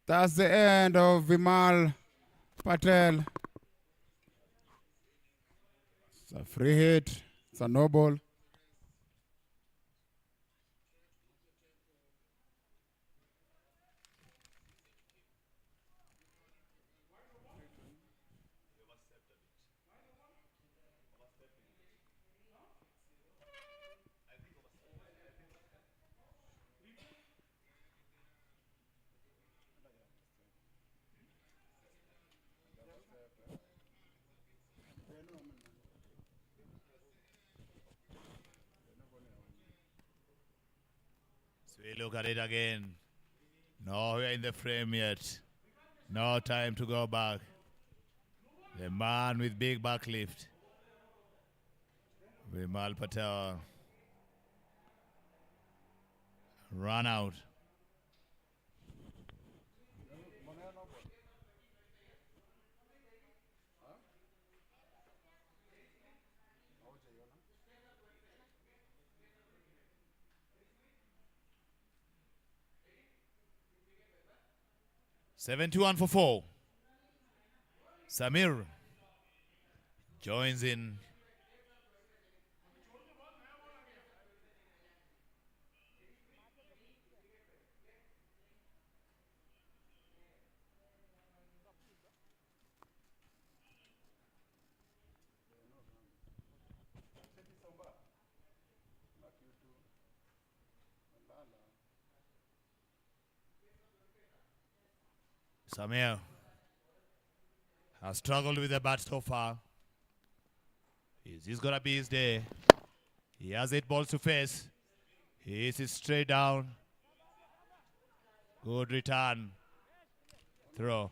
That's the end of Vimal Patel. It's a free hit. It's a no ball. we look at it again. Nowhere in the frame yet. No time to go back. The man with big backlift. Vimal Patel. Run out. Seven to 1 for 4. Samir joins in. Samir has struggled with the bat so far. Is this gonna be his day? He has 8 balls to face. He is straight down. Good return. Throw.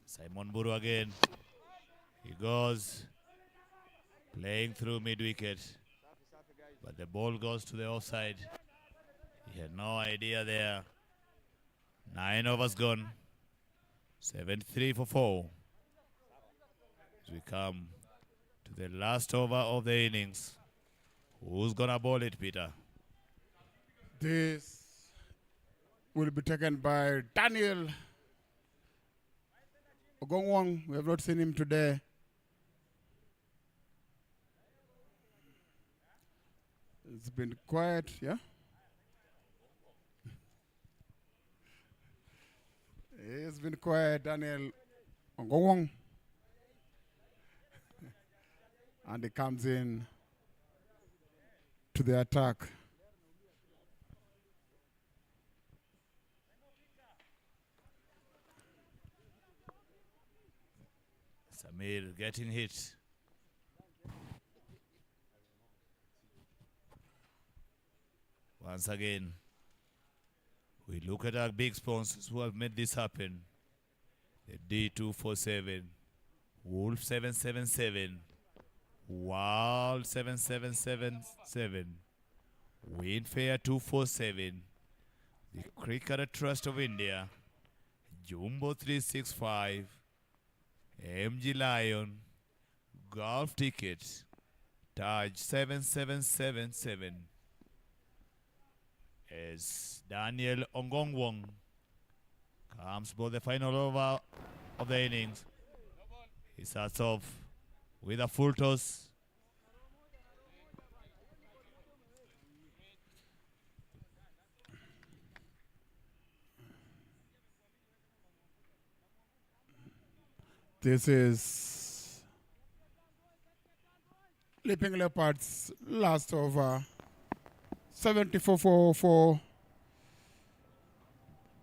Simon Buru again. He goes playing through mid wicket, but the ball goes to the offside. He had no idea there. 9 overs gone. 7-3 for 4. As we come to the last over of the innings. Who's gonna bowl it, Peter? This will be taken by Daniel Ogongwang. We have not seen him today. It's been quiet, yeah? It's been quiet, Daniel Ogongwang. And he comes in to the attack. Samir getting hit. Once again, we look at our big sponsors who have made this happen. The D247, Wolf 777, Wild 7777, Winfair 247, the Cricketer Trust of India, Jumbo 365, MG Lion, Golf Tickets, Taj 7777. As Daniel Ongongwong comes for the final over of the innings. He starts off with a full toss. This is Leaping Leopards last over. 74 for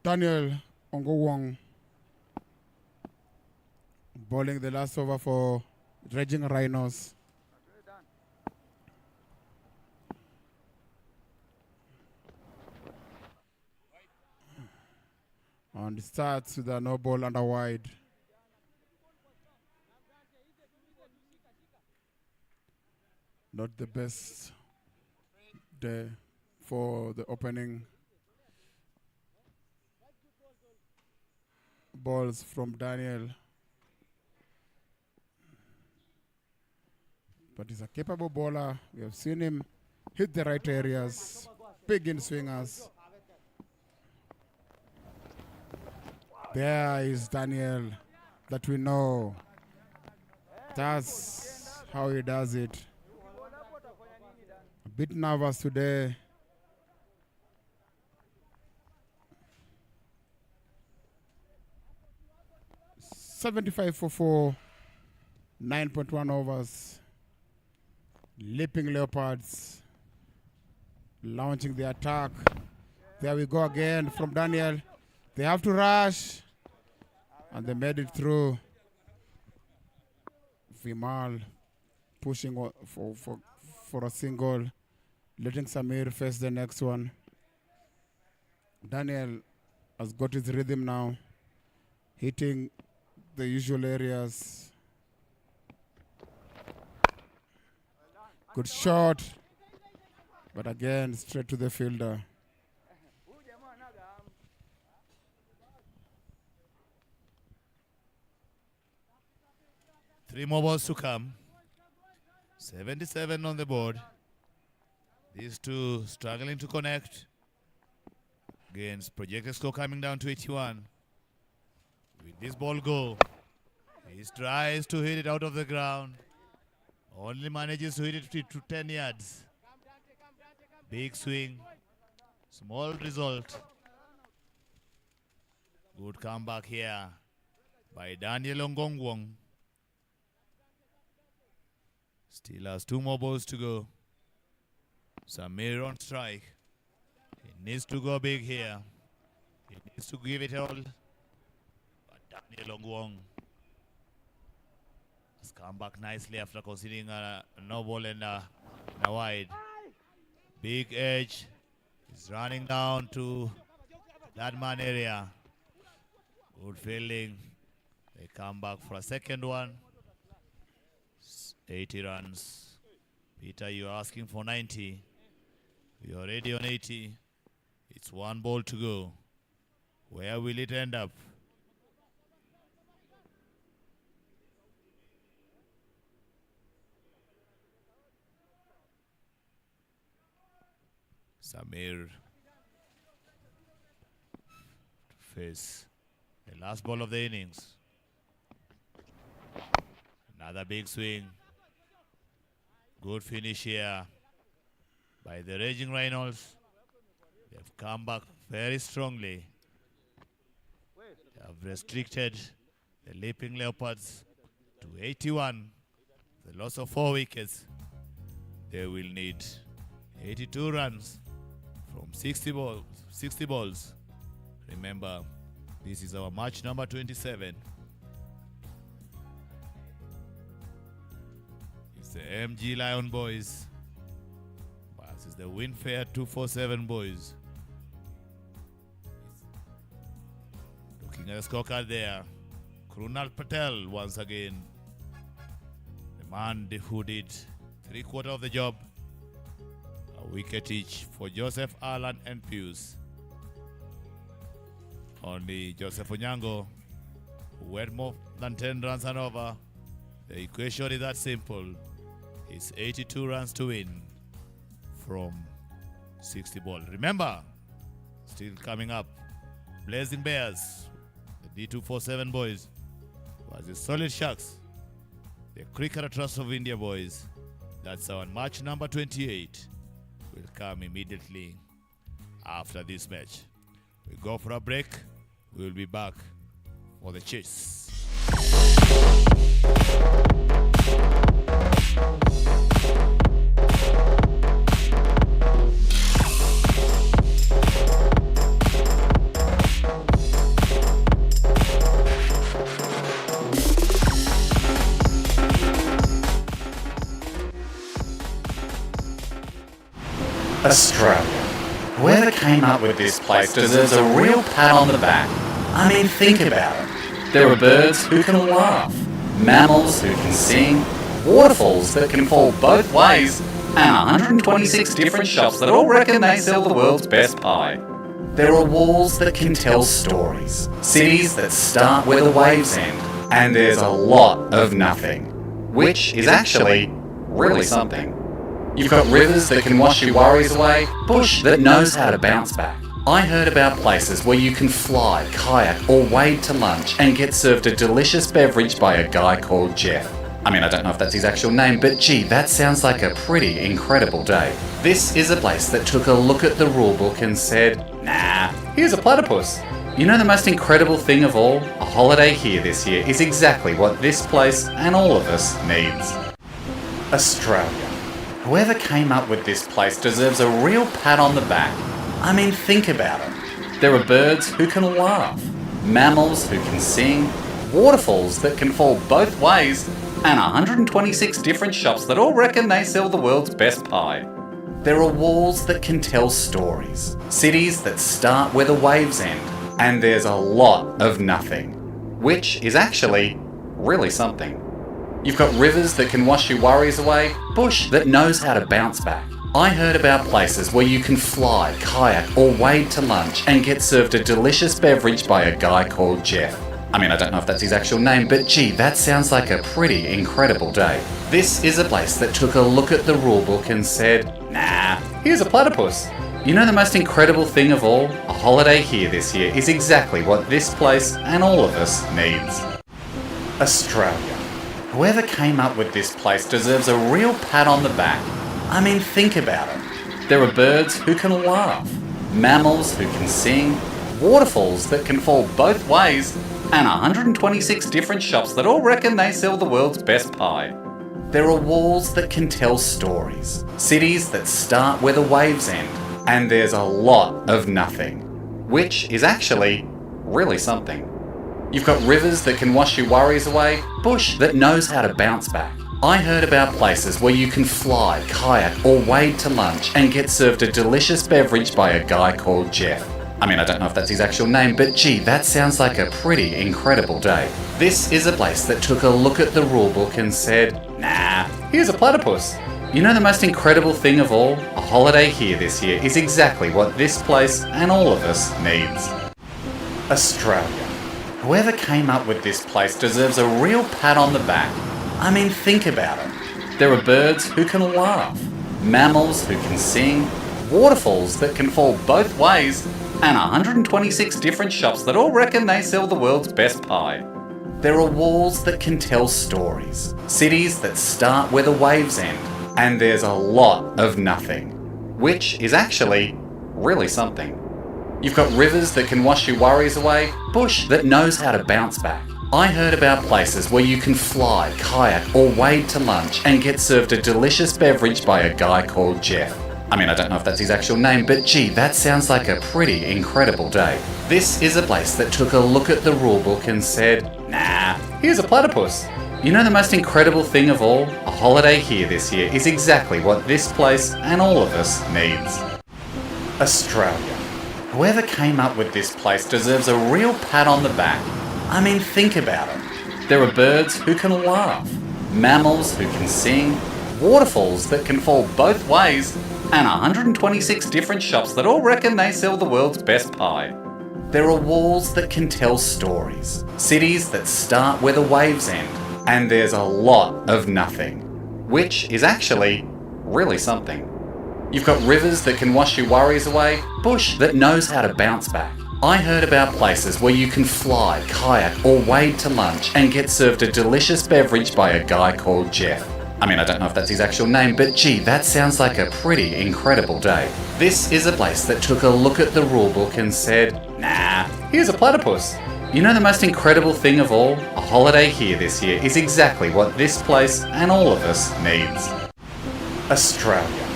Daniel Ongowong. Bowling the last over for Dredging Rhinos. And it starts with a no ball under wide. Not the best day for the opening balls from Daniel. But he's a capable bowler. We have seen him hit the right areas, big in swingers. There is Daniel that we know. That's how he does it. A bit nervous today. 75 for 4. 9.1 overs. Leaping Leopards. Launching the attack. There we go again from Daniel. They have to rush. And they made it through. Vimal pushing for a single. Letting Samir face the next one. Daniel has got his rhythm now. Hitting the usual areas. Good shot. But again, straight to the fielder. Three more balls to come. 77 on the board. These two struggling to connect. Against projected score coming down to 81. Will this ball go? He tries to hit it out of the ground. Only manages to hit it to 10 yards. Big swing. Small result. Good comeback here by Daniel Ongongwong. Still has two more balls to go. Samir on strike. He needs to go big here. He needs to give it all. But Daniel Ongwong has come back nicely after conceding a no ball and a wide. Big edge. He's running down to that man area. Good fielding. They come back for a second one. 80 runs. Peter, you're asking for 90. You're already on 80. It's one ball to go. Where will it end up? Samir to face the last ball of the innings. Another big swing. Good finish here by the Raging Rhinos. They've come back very strongly. They have restricted the Leaping Leopards to 81. The loss of 4 wickets. They will need 82 runs from 60 balls. Remember, this is our match number 27. The MG Lion boys versus the Winfair 247 boys. Looking at the scorecard there, Krunal Patel once again, the man who did 3/4 of the job. A wicket each for Joseph, Allen and Pius. Only Joseph Onyango, who had more than 10 runs and over. The equation is that simple. It's 82 runs to win from 60 ball. Remember, still coming up, Blazing Bears, the D247 boys, versus Solid Sharks, the Cricket Trust of India boys. That's our match number 28. Will come immediately after this match. We go for a break. We'll be back for the chase. Australia. Whoever came up with this place deserves a real pat on the back. I mean, think about it. There are birds who can laugh, mammals who can sing, waterfalls that can fall both ways, and 126 different shops that all reckon they sell the world's best pie. There are walls that can tell stories, cities that start where the waves end, and there's a lot of nothing, which is actually really something. You've got rivers that can wash your worries away, bush that knows how to bounce back. I heard about places where you can fly, kayak or wade to lunch and get served a delicious beverage by a guy called Jeff. I mean, I don't know if that's his actual name, but gee, that sounds like a pretty incredible day. This is a place that took a look at the rulebook and said, nah, here's a platypus. You know the most incredible thing of all? A holiday here this year is exactly what this place and all of us needs. Australia. Whoever came up with this place deserves a real pat on the back. I mean, think about it. There are birds who can laugh, mammals who can sing, waterfalls that can fall both ways, and 126 different shops that all reckon they sell the world's best pie. There are walls that can tell stories, cities that start where the waves end, and there's a lot of nothing, which is actually really something. You've got rivers that can wash your worries away, bush that knows how to bounce back. I heard about places where you can fly, kayak or wade to lunch and get served a delicious beverage by a guy called Jeff. I mean, I don't know if that's his actual name, but gee, that sounds like a pretty incredible day. This is a place that took a look at the rulebook and said, nah, here's a platypus. You know the most incredible thing of all? A holiday here this year is exactly what this place and all of us needs. Australia. Whoever came up with this place deserves a real pat on the back. I mean, think about it. There are birds who can laugh, mammals who can sing, waterfalls that can fall both ways, and 126 different shops that all reckon they sell the world's best pie. There are walls that can tell stories, cities that start where the waves end, and there's a lot of nothing, which is actually really something. You've got rivers that can wash your worries away, bush that knows how to bounce back. I heard about places where you can fly, kayak or wade to lunch and get served a delicious beverage by a guy called Jeff. I mean, I don't know if that's his actual name, but gee, that sounds like a pretty incredible day. This is a place that took a look at the rulebook and said, nah, here's a platypus. You know the most incredible thing of all? A holiday here this year is exactly what this place and all of us needs. Australia. Whoever came up with this place deserves a real pat on the back. I mean, think about it. There are birds who can laugh, mammals who can sing, waterfalls that can fall both ways, and 126 different shops that all reckon they sell the world's best pie. There are walls that can tell stories, cities that start where the waves end, and there's a lot of nothing, which is actually really something. You've got rivers that can wash your worries away, bush that knows how to bounce back. I heard about places where you can fly, kayak or wade to lunch and get served a delicious beverage by a guy called Jeff. I mean, I don't know if that's his actual name, but gee, that sounds like a pretty incredible day. This is a place that took a look at the rulebook and said, nah, here's a platypus. You know the most incredible thing of all? A holiday here this year is exactly what this place and all of us needs. Australia. Whoever came up with this place deserves a real pat on the back. I mean, think about it. There are birds who can laugh, mammals who can sing, waterfalls that can fall both ways, and 126 different shops that all reckon they sell the world's best pie. There are walls that can tell stories, cities that start where the waves end, and there's a lot of nothing, which is actually really something. You've got rivers that can wash your worries away, bush that knows how to bounce back. I heard about places where you can fly, kayak or wade to lunch and get served a delicious beverage by a guy called Jeff. I mean, I don't know if that's his actual name, but gee, that sounds like a pretty incredible day. This is a place that took a look at the rulebook and said, nah, here's a platypus. You know the most incredible thing of all? A holiday here this year is exactly what this place and all of us needs. Australia.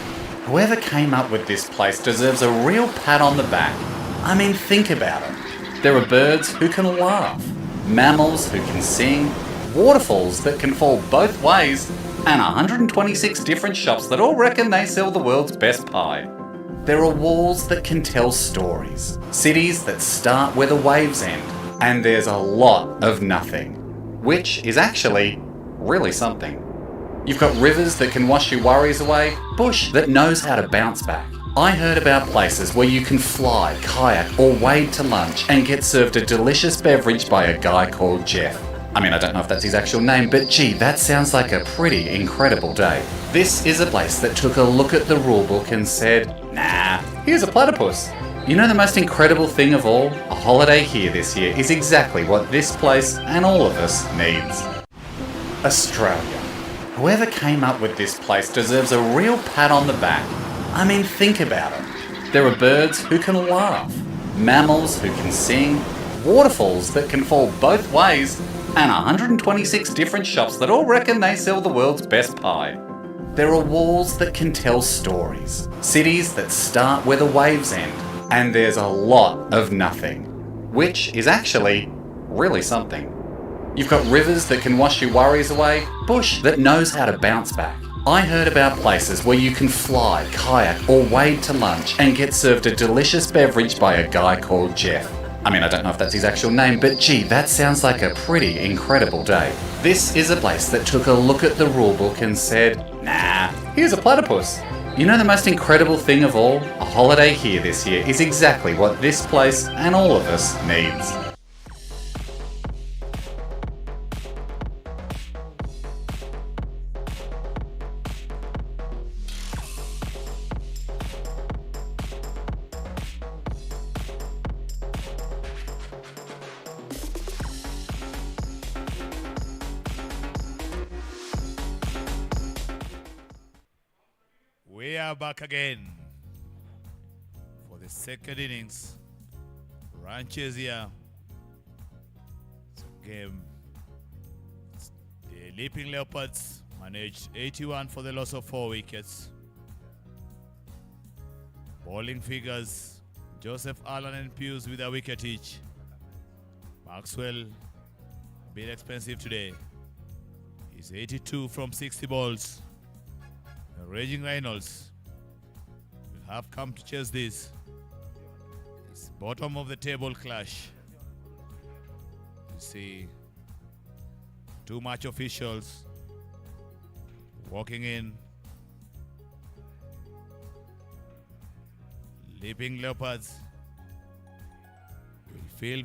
Whoever came up with this place deserves a real pat on the back. I mean, think about it. There are birds who can laugh, mammals who can sing, waterfalls that can fall both ways, and 126 different shops that all reckon they sell the world's best pie. There are walls that can tell stories, cities that start where the waves end, and there's a lot of nothing, which is actually really something. You've got rivers that can wash your worries away, bush that knows how to bounce back. I heard about places where you can fly, kayak or wade to lunch and get served a delicious beverage by a guy called Jeff. I mean, I don't know if that's his actual name, but gee, that sounds like a pretty incredible day. This is a place that took a look at the rulebook and said, nah, here's a platypus. You know the most incredible thing of all? A holiday here this year is exactly what this place and all of us needs. Australia. Whoever came up with this place deserves a real pat on the back. I mean, think about it. There are birds who can laugh, mammals who can sing, waterfalls that can fall both ways, and 126 different shops that all reckon they sell the world's best pie. There are walls that can tell stories, cities that start where the waves end, and there's a lot of nothing, which is actually really something. You've got rivers that can wash your worries away, bush that knows how to bounce back. I heard about places where you can fly, kayak or wade to lunch and get served a delicious beverage by a guy called Jeff. I mean, I don't know if that's his actual name, but gee, that sounds like a pretty incredible day. This is a place that took a look at the rulebook and said, nah, here's a platypus. You know the most incredible thing of all? A holiday here this year is exactly what this place and all of us needs. We are back again for the second innings. Ranches here. It's a game. The Leaping Leopards managed 81 for the loss of 4 wickets. Bowling figures, Joseph Allen and Pius with a wicket each. Maxwell, a bit expensive today. He's 82 from 60 balls. The Raging Rhinos will have come to chase this. It's bottom of the table clash. You see too much officials walking in. Leaping Leopards will feel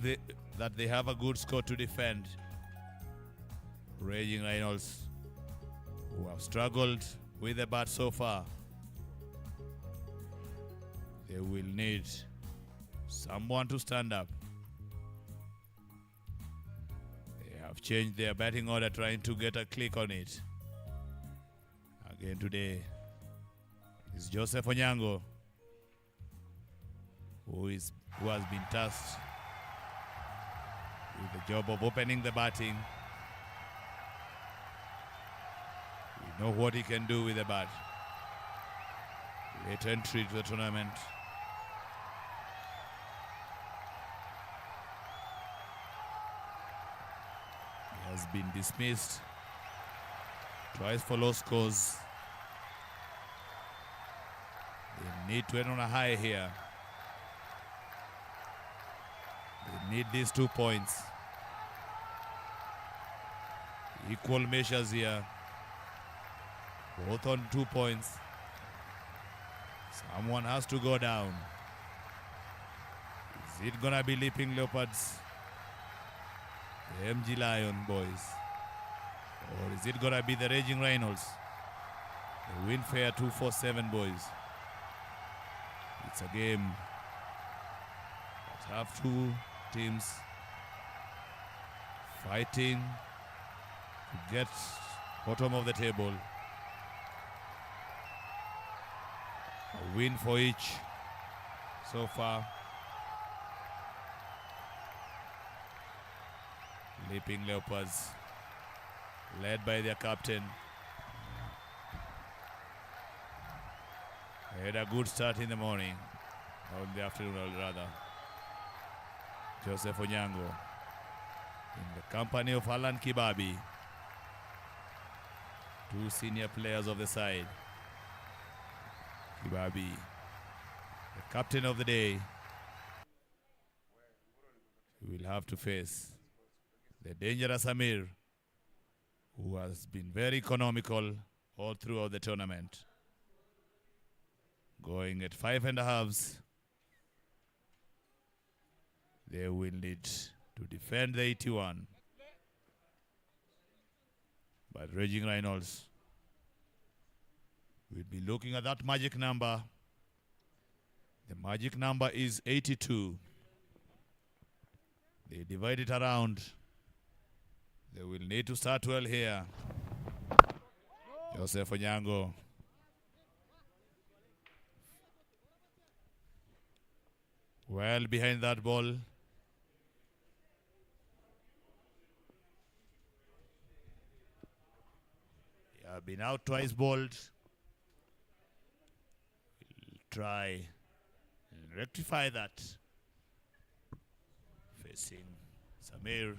that they have a good score to defend. Raging Rhinos, who have struggled with the bat so far, they will need someone to stand up. They have changed their batting order, trying to get a click on it. Again today is Joseph Onyango, who has been tasked with the job of opening the batting. We know what he can do with the bat. Late entry to the tournament. He has been dismissed twice for low scores. They need to end on a high here. They need these 2 points. Equal measures here. Both on 2 points. Someone has to go down. Is it gonna be Leaping Leopards, the MG Lion boys, or is it gonna be the Raging Rhinos, the Win Fair 247 boys? It's a game that have 2 teams fighting to get bottom of the table. A win for each so far. Leaping Leopards, led by their captain, had a good start in the morning, or in the afternoon rather. Joseph Onyango, in the company of Alan Kibabi, 2 senior players of the side. Kibabi, the captain of the day, will have to face the dangerous Amir, who has been very economical all throughout the tournament. Going at 5 and a halves, they will need to defend the 81. But Raging Rhinos will be looking at that magic number. The magic number is 82. They divide it around. They will need to start well here. Joseph Onyango. Well behind that ball. Been out twice bowled. We'll try and rectify that. Facing Samir.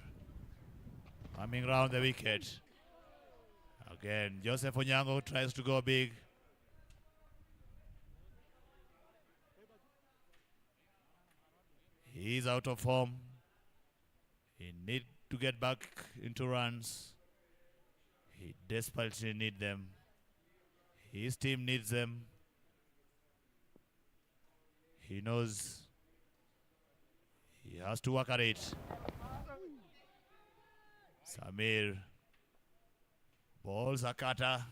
Coming round the wicket. Again, Joseph Onyango tries to go big. He's out of form. He needs to get back into runs. He desperately needs them. His team needs them. He knows he has to work at it. Samir balls a cutter.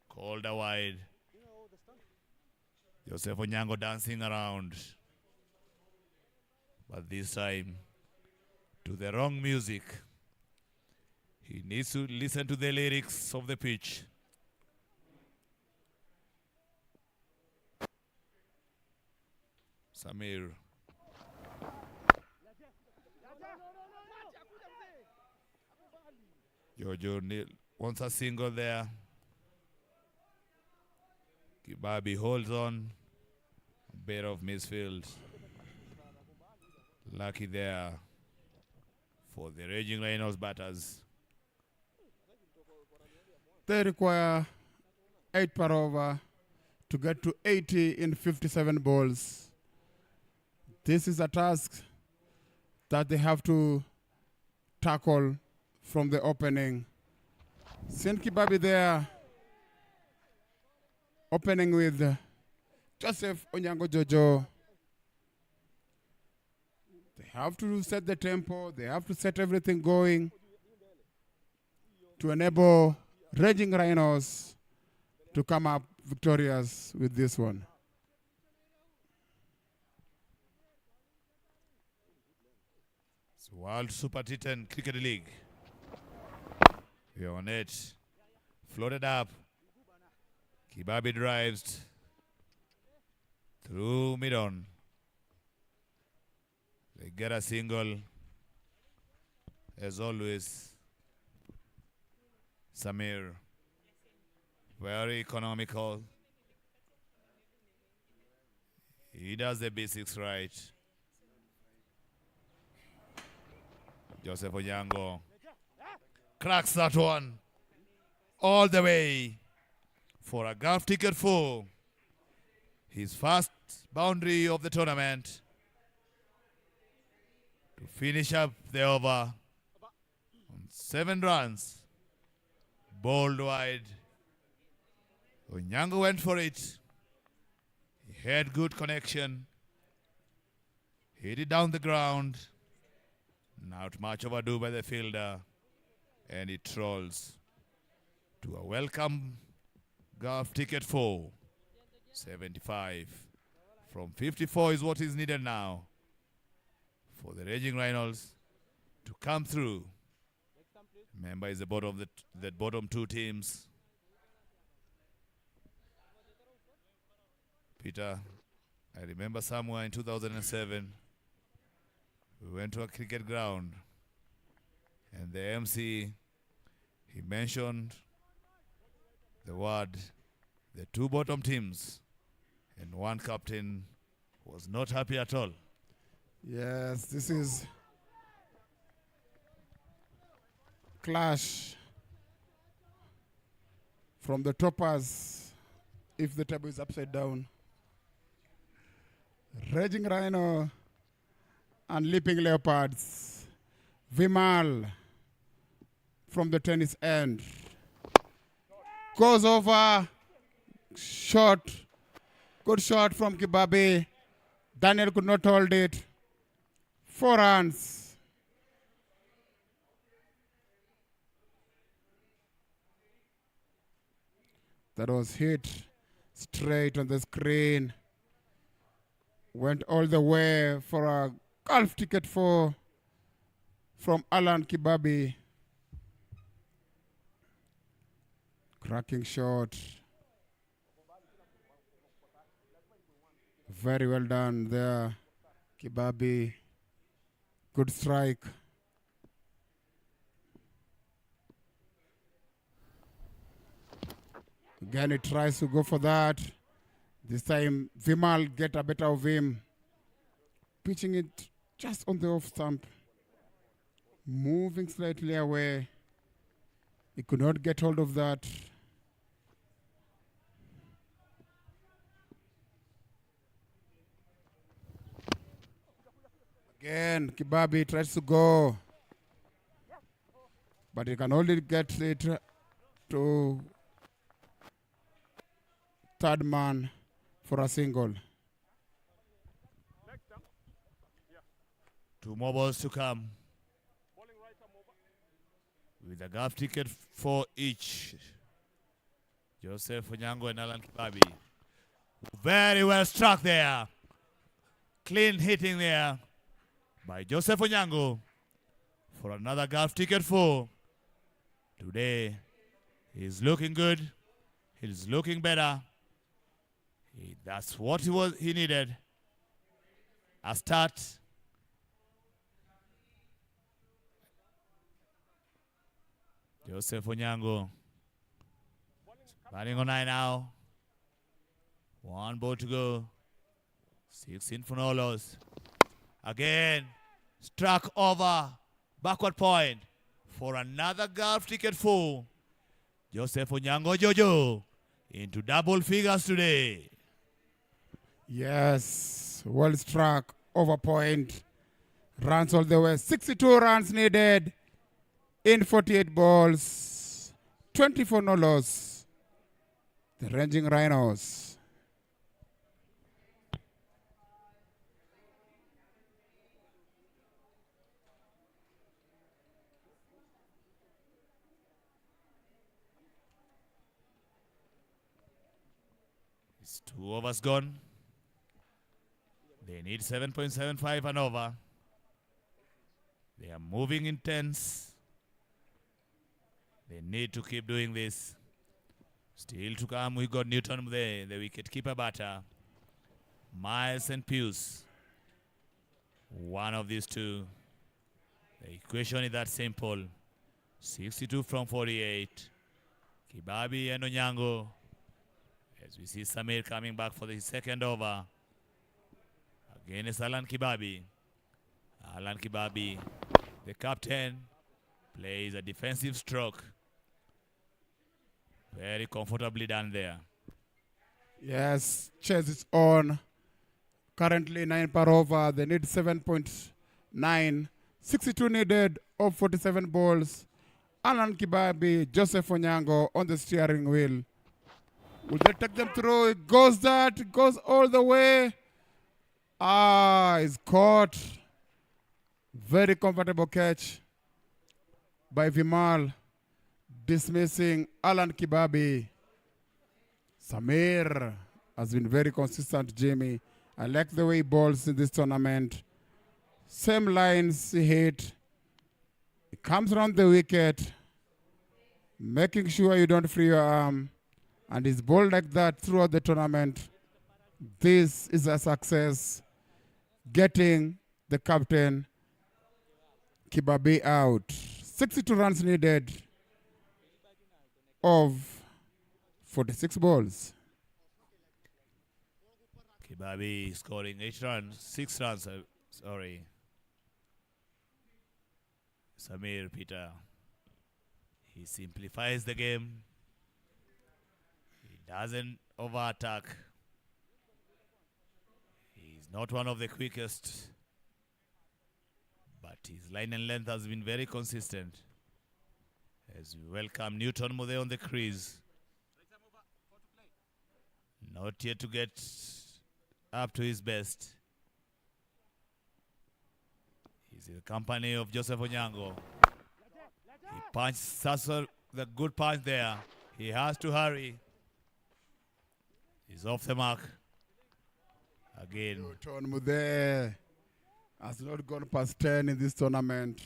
Called a wide. Joseph Onyango dancing around. But this time, to the wrong music. He needs to listen to the lyrics of the pitch. Samir. Jojo wants a single there. Kibabi holds on. A bit of misfield. Lucky there for the Raging Rhinos batters. They require 8 per over to get to 80 in 57 balls. This is a task that they have to tackle from the opening. Saint Kibabi there, opening with Joseph Onyango Jojo. They have to set the tempo, they have to set everything going to enable Raging Rhinos to come up victorious with this one. It's World Super T10 Cricket League. We're on it. Floated up. Kibabi drives through mid-on. They get a single. As always, Samir, very economical. He does the basics right. Joseph Onyango cracks that one all the way for a golf ticket for his first boundary of the tournament to finish up the over on 7 runs. Bowled wide. Onyango went for it. He had good connection. Hit it down the ground. Not much overdue by the fielder. And it trolls to a welcome golf ticket for 75. From 54 is what is needed now for the Raging Rhinos to come through. Remember, is the bottom of the bottom 2 teams. Peter, I remember somewhere in 2007, we went to a cricket ground, and the MC, he mentioned the word, the 2 bottom teams, and one captain was not happy at all. Yes, this is clash from the toppers if the table is upside down. Raging Rhino and Leaping Leopards. Vimal from the tennis end goes over. Shot. Good shot from Kibabi. Daniel could not hold it. 4 runs. That was hit straight on the screen. Went all the way for a golf ticket from Alan Kibabi. Cracking shot. Very well done there Kibabi, good strike. Again, he tries to go for that. This time, Vimal get a better of him. Pitching it just on the off stump. Moving slightly away. He could not get hold of that. Again, Kibabi tries to go. But he can only get it to third man for a single. 2 more balls to come. With a golf ticket for each. Joseph Onyango and Alan Kibabi. Very well struck there. Clean hitting there by Joseph Onyango for another golf ticket for today. He's looking good. He's looking better. That's what he needed. A start. Joseph Onyango. Batting on 9 now. 1 ball to go. 16 for Nolos. Again. Struck over. Backward point. For another golf ticket for Joseph Onyango Jojo. Into double figures today. Yes, well struck, over point. Runs all the way. 62 runs needed in 48 balls. 24 no loss. The ranging Rhinos. It's 2 overs gone. They need 7.75 and over. They are moving in tens. They need to keep doing this. Still to come, we got Newton there, the wicket-keeper batter. Miles and Pius. One of these two. The equation is that simple. 62 from 48. Kibabi and Onyango. As we see Samir coming back for the second over. Again is Alan Kibabi. Alan Kibabi, the captain, plays a defensive stroke. Very comfortably done there. Yes, chase is on. Currently 9 per over. They need 7.9. 62 needed of 47 balls. Alan Kibabi, Joseph Onyango on the steering wheel. Will they take them through? It goes that. It goes all the way. It's caught. Very comfortable catch by Vimal. Dismissing Alan Kibabi. Samir has been very consistent, Jimmy. I like the way he bowls in this tournament. Same lines he hit. He comes around the wicket, making sure you don't free your arm. And he's bowled like that throughout the tournament. This is a success. Getting the captain, Kibabi, out. 62 runs needed of 46 balls. Kibabi scoring 6 runs, sorry. Samir Peter. He simplifies the game. He doesn't over-attack. He's not one of the quickest, but his line and length has been very consistent. As we welcome Newton Mude on the crease. Not yet to get up to his best. He's in the company of Joseph Onyango. He punched Sasso, the good punch there. He has to hurry. He's off the mark. Again. Newton Mude has not gone past 10 in this tournament.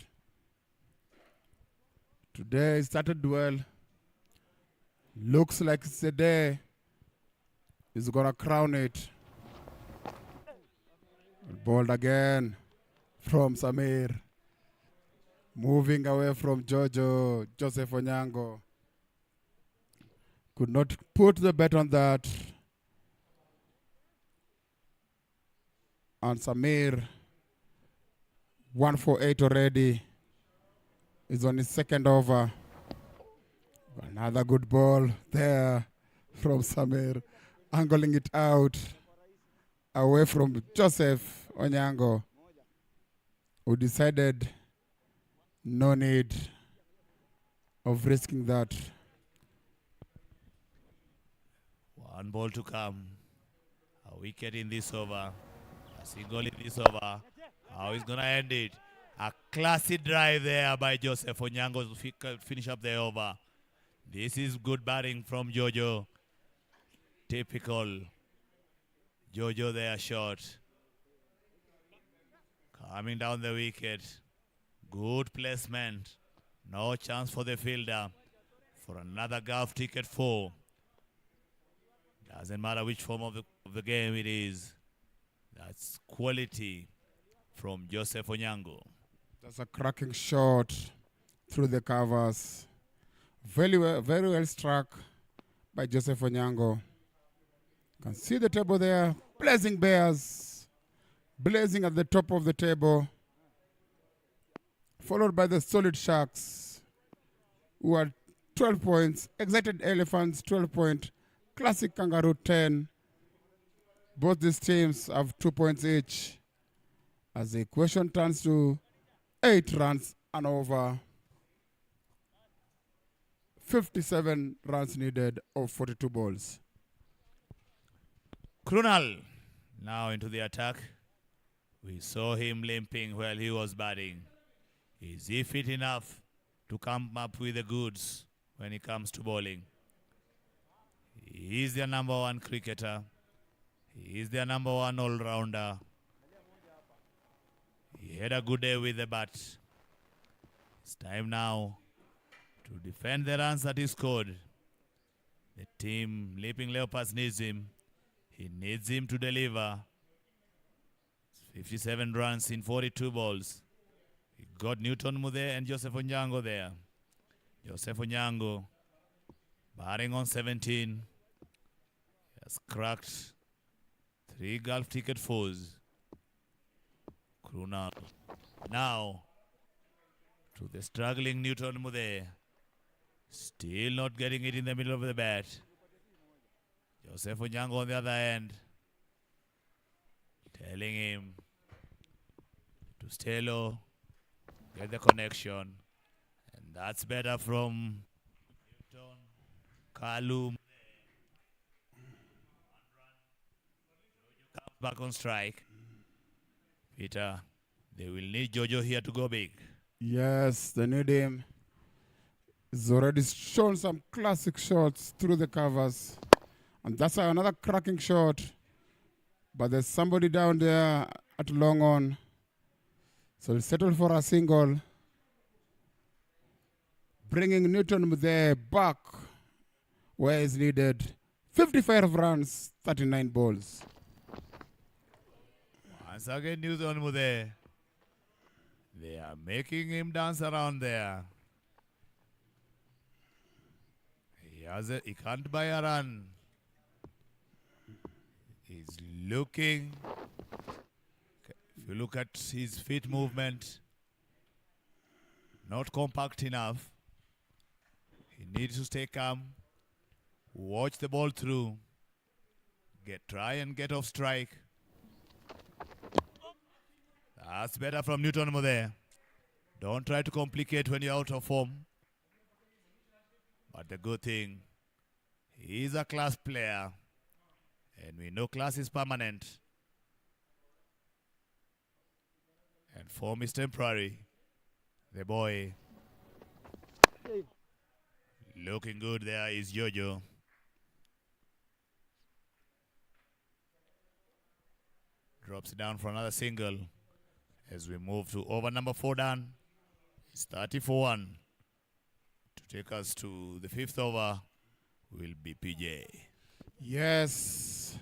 Today started well. Looks like it's a day he's going to crown it. Ball again from Samir. Moving away from Jojo, Joseph Onyango. Could not put the bet on that. And Samir, 1 for 8 already, is on his second over. Another good ball there from Samir, angling it out, away from Joseph Onyango, who decided no need of risking that. One ball to come. A wicket in this over. A single in this over. How he's going to end it? A classy drive there by Joseph Onyango to finish up the over. This is good batting from Jojo. Typical. Jojo there short. Coming down the wicket. Good placement. No chance for the fielder. For another golf ticket 4. Doesn't matter which form of the game it is. That's quality from Joseph Onyango. That's a cracking shot through the covers. Very well struck by Joseph Onyango. You can see the table there. Blazing Bears. Blazing at the top of the table. Followed by the Solid Sharks, who are 12 points. Excited Elephants, 12 points. Classic Kangaroo, 10. Both these teams have 2 points each. As the equation turns to 8 runs and over. 57 runs needed of 42 balls. Krunal now into the attack. We saw him limping while he was batting. Is he fit enough to come up with the goods when it comes to bowling? He is their number 1 cricketer. He is their number 1 all-rounder. He had a good day with the bat. It's time now to defend the runs that he scored. The team, Leaping Leopards, needs him. He needs him to deliver. 57 runs in 42 balls. He got Newton Mude and Joseph Onyango there. Joseph Onyango batting on 17. He has cracked 3 golf ticket 4s. Krunal now to the struggling Newton Mude. Still not getting it in the middle of the bat. Joseph Onyango on the other end, telling him to stay low, get the connection. And that's better from Newton, Kalu. Comes back on strike. Peter, they will need Jojo here to go big. Yes, they need him. He's already shown some classic shots through the covers. And that's another cracking shot. But there's somebody down there at long on. So he'll settle for a single. Bringing Newton there back where he's needed. 55 runs, 39 balls. Once again, Newton Mude. They are making him dance around there. He can't buy a run. He's looking. If you look at his feet movement, not compact enough. He needs to stay calm. Watch the ball through. Try and get off strike. That's better from Newton Mude. Don't try to complicate when you're out of form. But the good thing, he's a class player. And we know class is permanent. And form is temporary. The boy looking good there is Jojo. Drops it down for another single. As we move to over number 4 done. It's 30-1. To take us to the 5th over will be PJ. Yes.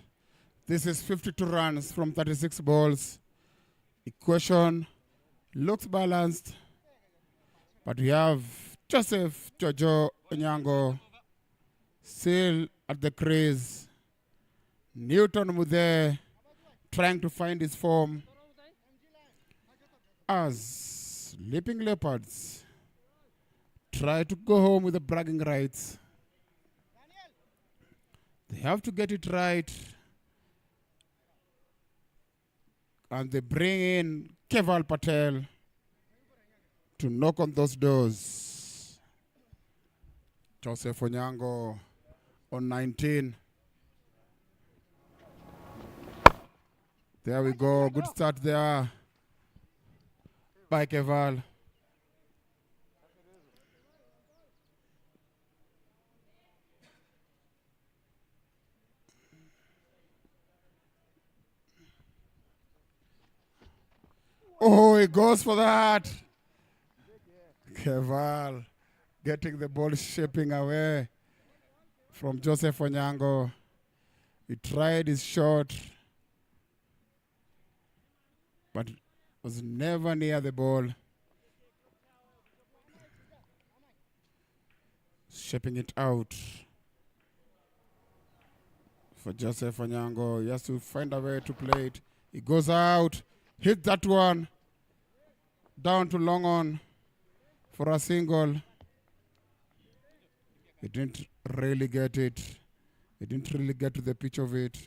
This is 52 runs from 36 balls. Equation looks balanced, but we have Joseph Jojo Onyango still at the crease. Newton Mudhe trying to find his form as Leaping Leopards try to go home with the bragging rights. They have to get it right. And they bring in Keval Patel to knock on those doors. Joseph Onyango on 19. There we go. Good start there by Keval. Oh, he goes for that. Keval getting the ball shaping away from Joseph Onyango. He tried his shot, but was never near the ball. Shaping it out for Joseph Onyango. He has to find a way to play it. He goes out, hit that one, down to long on for a single. He didn't really get it. He didn't really get to the pitch of it.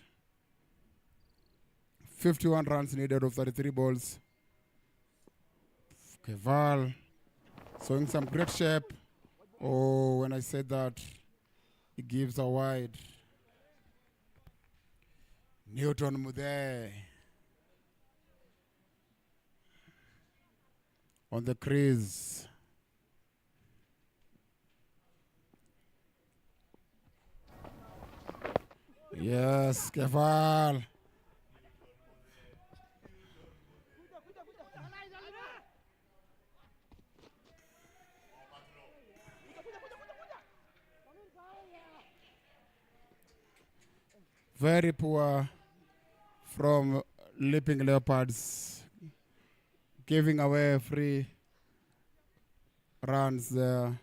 51 runs needed of 33 balls. Keval showing some great shape. Oh, when I said that, he gives a wide. Newton Mudhe on the crease. Yes, Keval. Very poor from Leaping Leopards, giving away free runs there.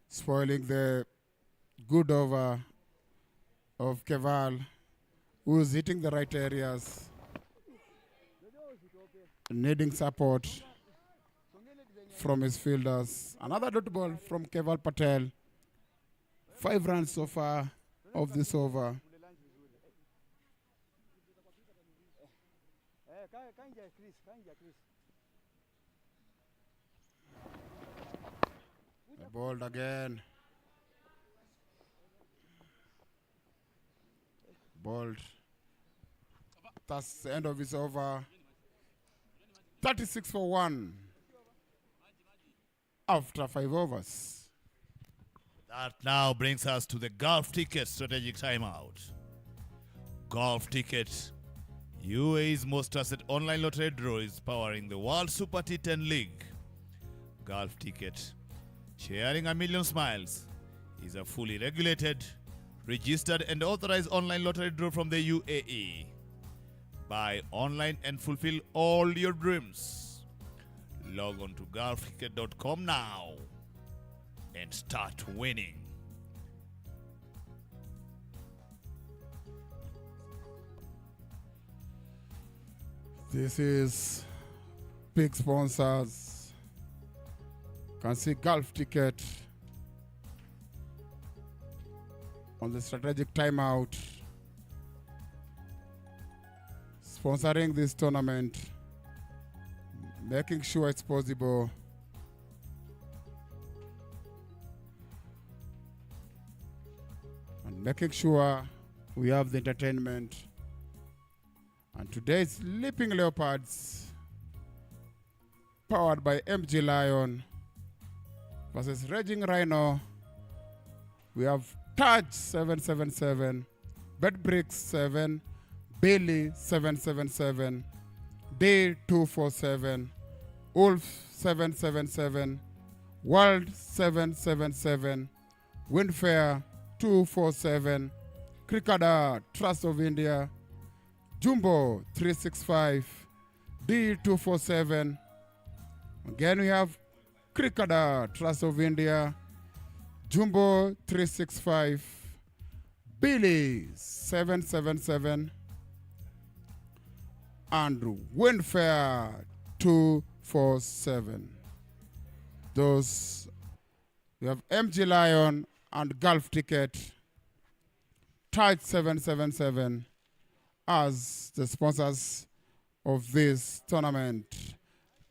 Spoiling the good over of Keval, who's hitting the right areas, needing support from his fielders. Another dot ball from Keval Patel. 5 runs so far of this over. Balled again. Balled. That's the end of his over. 36 for 1 after 5 overs. That now brings us to the Golf Ticket strategic timeout. Golf Ticket, UAE's most trusted online lottery draw, is powering the World Super T10 League. Golf Ticket, sharing a million smiles, is a fully regulated, registered and authorized online lottery draw from the UAE. Buy online and fulfill all your dreams. Log on to golfticket.com now and start winning. This is big sponsors. Can see Golf Ticket on the strategic timeout, sponsoring this tournament, making sure it's possible. And making sure we have the entertainment. And today's Leaping Leopards, powered by MG Lion, versus Raging Rhino. We have Taj 777, Bedbricks 7, Bailey 777, D247, Wolf 777, World 777, Windfair 247, Cricketer, Trust of India. Jumbo, 365. D247. Again, we have Cricketer, Trust of India. Jumbo, 365. Billy, 777. And Windfair, 247. Those, we have MG Lion and Golf Ticket, Tide 777 as the sponsors of this tournament.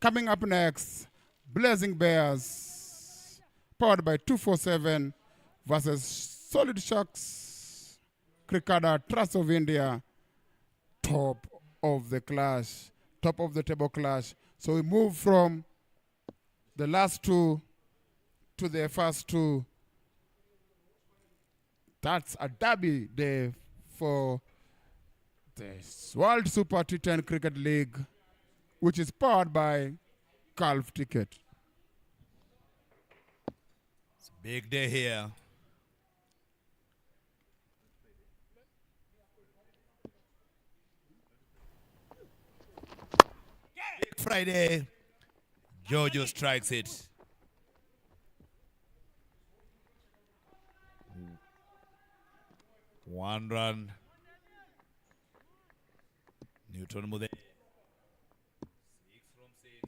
Coming up next, Blazing Bears, powered by 247 versus Solid Sharks, Cricketer, Trust of India, top of the clash, top of the table clash. So we move from the last two to the first two. That's a derby day for the World Super T10 Cricket League, which is powered by Golf Ticket. It's a big day here. Big Friday. Jojo strikes it. One run. Newton Mude. 6 from 6.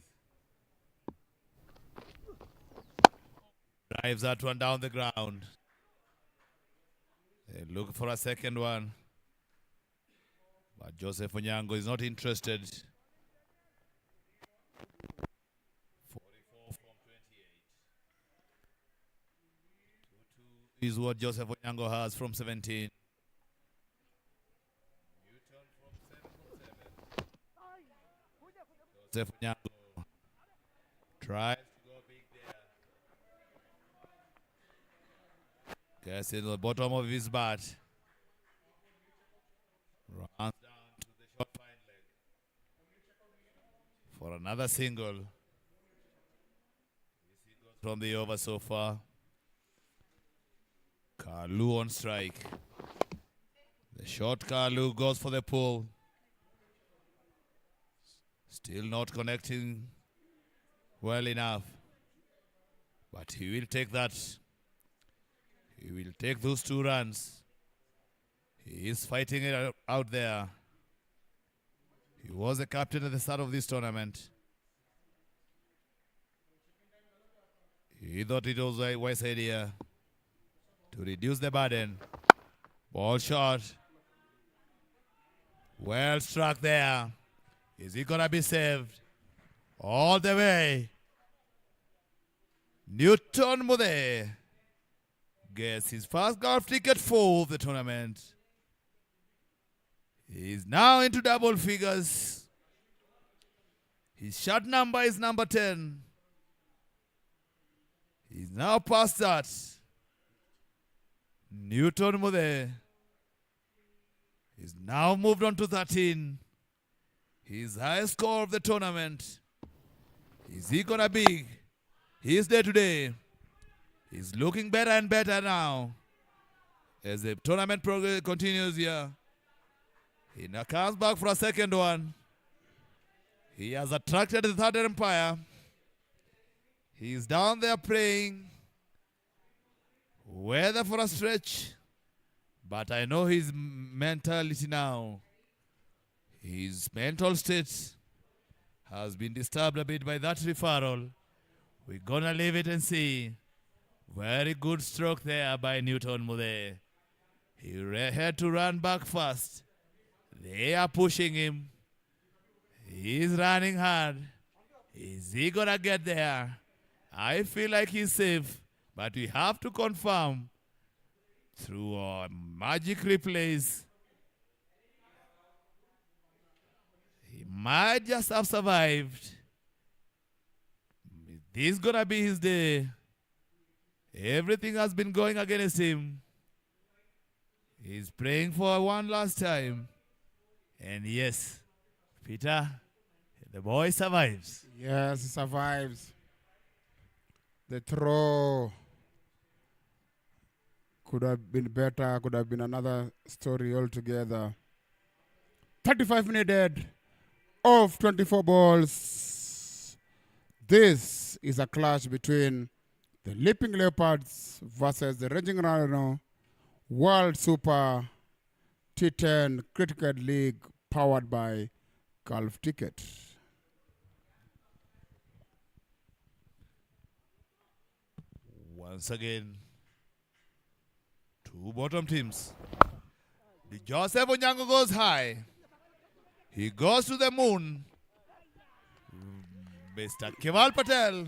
Drives that one down the ground. They look for a second one. But Joseph Onyango is not interested. 44 from 28. 2-2 is what Joseph Onyango has from 17. Newton from 7 from 7. Joseph Onyango tries to go big there. Gets in the bottom of his bat. Runs down to the short fine leg for another single. 3 singles from the over so far. Kalu on strike. The short Kalu goes for the pull. Still not connecting well enough. But he will take that. He will take those 2 runs. He is fighting it out there. He was the captain at the start of this tournament. He thought it was a wise idea to reduce the burden. Ball shot. Well struck there. Is he going to be saved? All the way. Newton Mude gets his first golf ticket for the tournament. He's now into double figures. His shot number is number 10. He's now past that. Newton Mude is now moved on to 13. His highest score of the tournament. Is he gonna be his day today? He's looking better and better now as the tournament progress continues here. He now comes back for a second one. He has attracted the third umpire. He's down there praying whether for a stretch, but I know his mentality now. His mental state has been disturbed a bit by that referral. We're gonna leave it and see. Very good stroke there by Newton Mude. He had to run back fast. They are pushing him. He's running hard. Is he gonna get there? I feel like he's safe, but we have to confirm through our magic replays. He might just have survived. This is gonna be his day. Everything has been going against him. He's praying for one last time. And yes, Peter, the boy survives. Yes, he survives. The throw Could have been better, could have been another story altogether. 35 minutes dead of 24 balls. This is a clash between the Leaping Leopards versus the Raging Rhino World Super T10 Cricket League powered by Golf Ticket. Once again, two bottom teams. The Joseph Onyango goes high. He goes to the moon. Mr. Keval Patel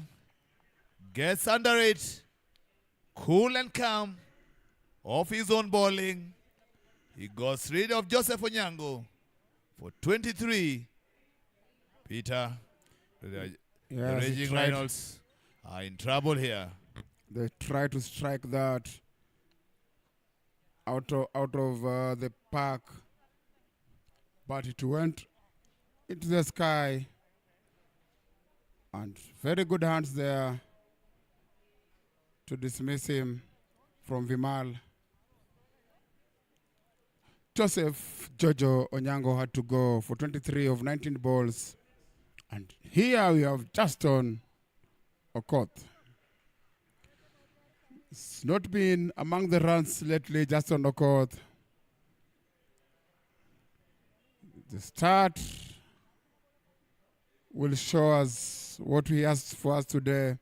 gets under it. Cool and calm. Off his own bowling. He goes rid of Joseph Onyango for 23. Peter, the Raging Rhinos are in trouble here. They try to strike that out of the park, but it went into the sky. And very good hands there to dismiss him from Vimal. Joseph Jojo Onyango had to go for 23 of 19 balls. And here we have Justin Okoth. It's not been among the runs lately, Justin Okoth. The start will show us what he has for us today.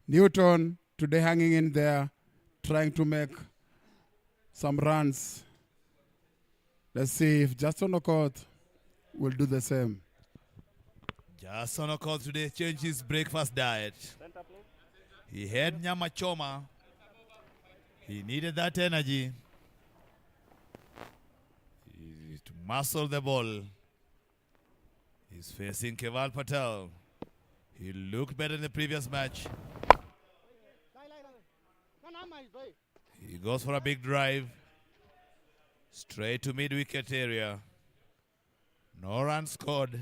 Newton today hanging in there, trying to make some runs. Let's see if Justin Okoth will do the same. Justin Okoth today changed his breakfast diet. He had nyama choma. He needed that energy to muscle the ball. He's facing Keval Patel. He looked better in the previous match. He goes for a big drive. Straight to mid-wicket area. No run scored.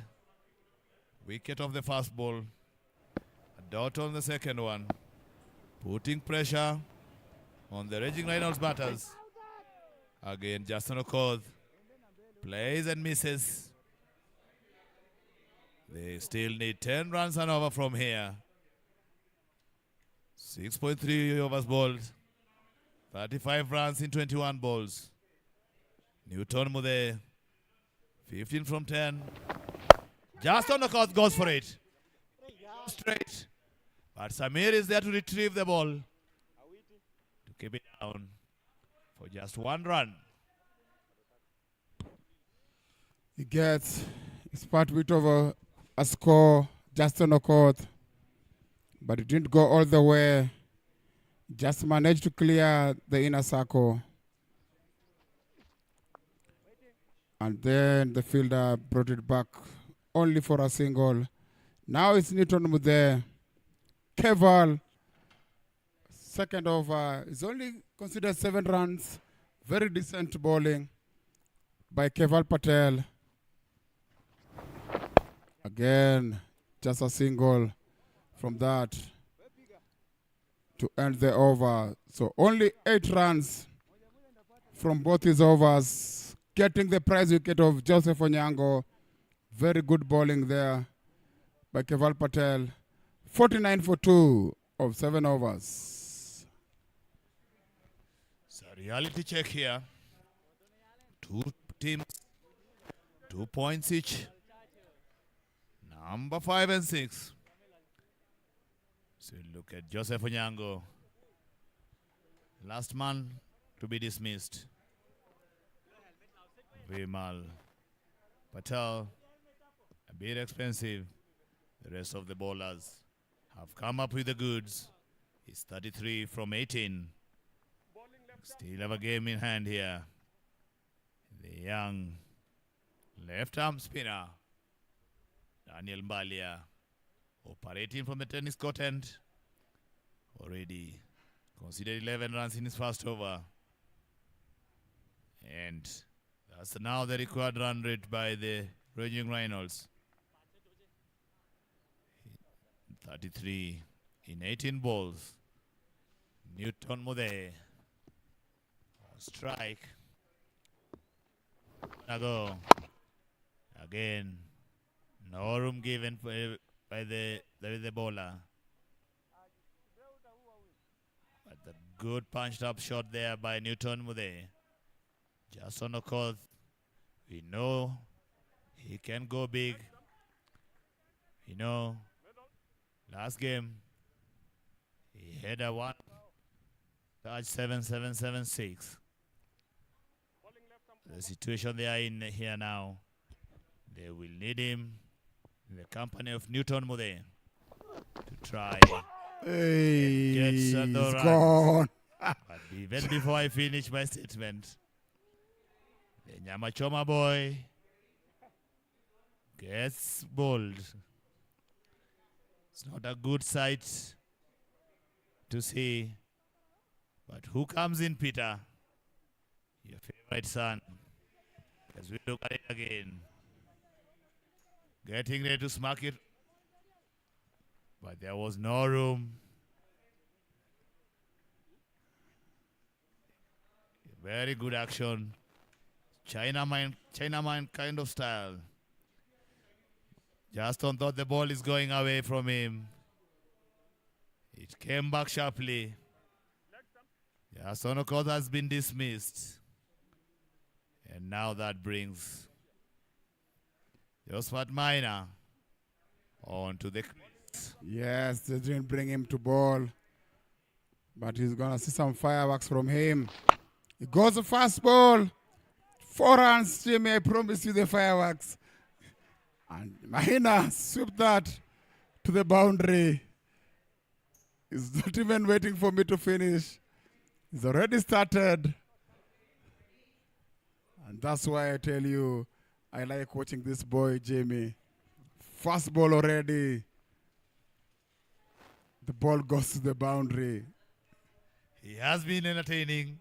Wicket of the first ball. A dot on the second one. Putting pressure on the Raging Rhinos batters. Again, Justin Okoth plays and misses. They still need 10 runs and over from here. 6.3 overs bowled. 35 runs in 21 balls. Newton Mude, 15 from 10. Justin Okoth goes for it. Straight. But Samir is there to retrieve the ball. To keep it down for just one run. He gets his part bit of a score, Justin Okoth, but it didn't go all the way. Just managed to clear the inner circle. And then the fielder brought it back only for a single. Now it's Newton Mude. Keval, second over, is only considered 7 runs. Very decent bowling by Keval Patel. Again, just a single from that to end the over. So only 8 runs from both his overs. Getting the prize wicket of Joseph Onyango. Very good bowling there by Keval Patel. 49 for 2 of 7 overs. So reality check here. Two teams, 2 points each. Number 5 and 6. So look at Joseph Onyango. Last man to be dismissed. Vimal Patel, a bit expensive. The rest of the bowlers have come up with the goods. He's 33 from 18. Still have a game in hand here. The young left arm spinner, Daniel Mbalia, operating from the tennis court end. Already considered 11 runs in his first over. And that's now the required run rate by the Raging Rhinos. 33 in 18 balls. Newton Mude. strike. Now go. Again. No room given by the bowler. But the good punched up shot there by Newton Mude. Just on the course. We know he can go big. You know, last game he had a one touch 7-7-7-6. The situation they are in here now, they will need him in the company of Newton Mude to try Hey, get he's the runs. gone. But even before I finish my statement, the Nyamachoma boy gets bowled. It's not a good sight to see. But who comes in, Peter? Your favorite son. As we look at it again. Getting ready to smack it. But there was no room. Very good action. Chinaman kind of style. Justin thought the ball is going away from him. It came back sharply. Justin Okot has been dismissed. And now that brings Josephat Minor on to the crease. Yes, they didn't bring him to ball. But he's going to see some fireworks from him. He goes the fast ball. 4 runs, Jimmy. I promise you the fireworks. And Mahina swept that to the boundary. He's not even waiting for me to finish. He's already started. And that's why I tell you, I like watching this boy, Jamie. Fast ball already. The ball goes to the boundary. He has been entertaining.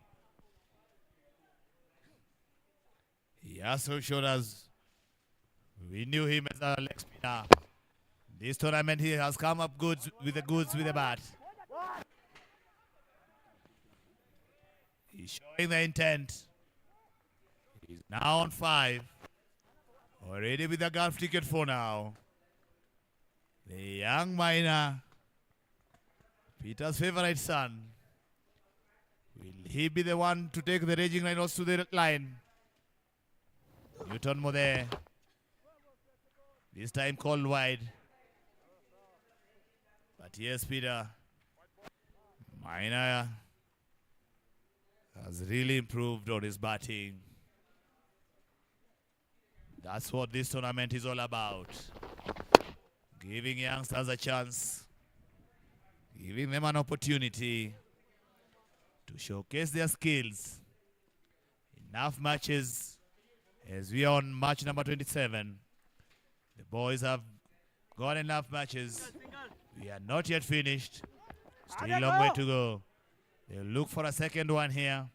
He also showed us we knew him as a leg spinner. This tournament he has come up goods with the bat. He's showing the intent. He's now on 5. Already with a golf ticket for now. The young miner, Peter's favorite son. Will he be the one to take the Raging Rhinos to the line? Newton Mude. This time called wide. But yes, Peter. Miner has really improved on his batting. That's what this tournament is all about. Giving youngsters a chance. Giving them an opportunity to showcase their skills. Enough matches as we are on match number 27. The boys have got enough matches. We are not yet finished. Still a long way to go. They'll look for a second one here.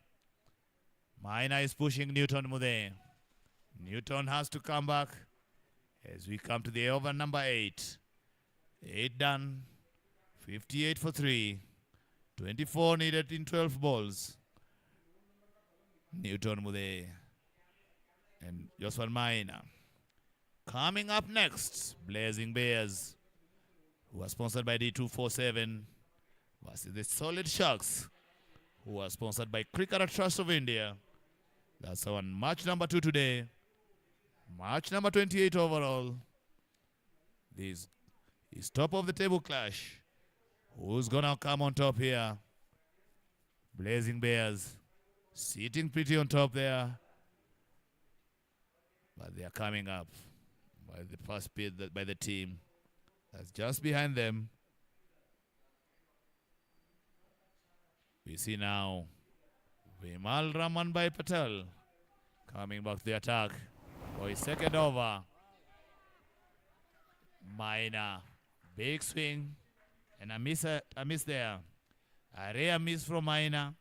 Maina is pushing Newton Mude. Newton has to come back as we come to the over number 8. 8 done. 58 for 3. 24 needed in 12 balls. Newton Mude and Josephat Maina. Coming up next, Blazing Bears, who are sponsored by D247, versus the Solid Sharks, who are sponsored by Cricketer Trust of India. That's on match number 2 today. Match number 28 overall. This is top of the table clash. Who's gonna come on top here? Blazing Bears sitting pretty on top there. But they are coming up by the first bid by the team that's just behind them. We see now Vimal Raman by Patel coming back to the attack for his second over. Maina, big swing and a miss there. A rare miss from Maina.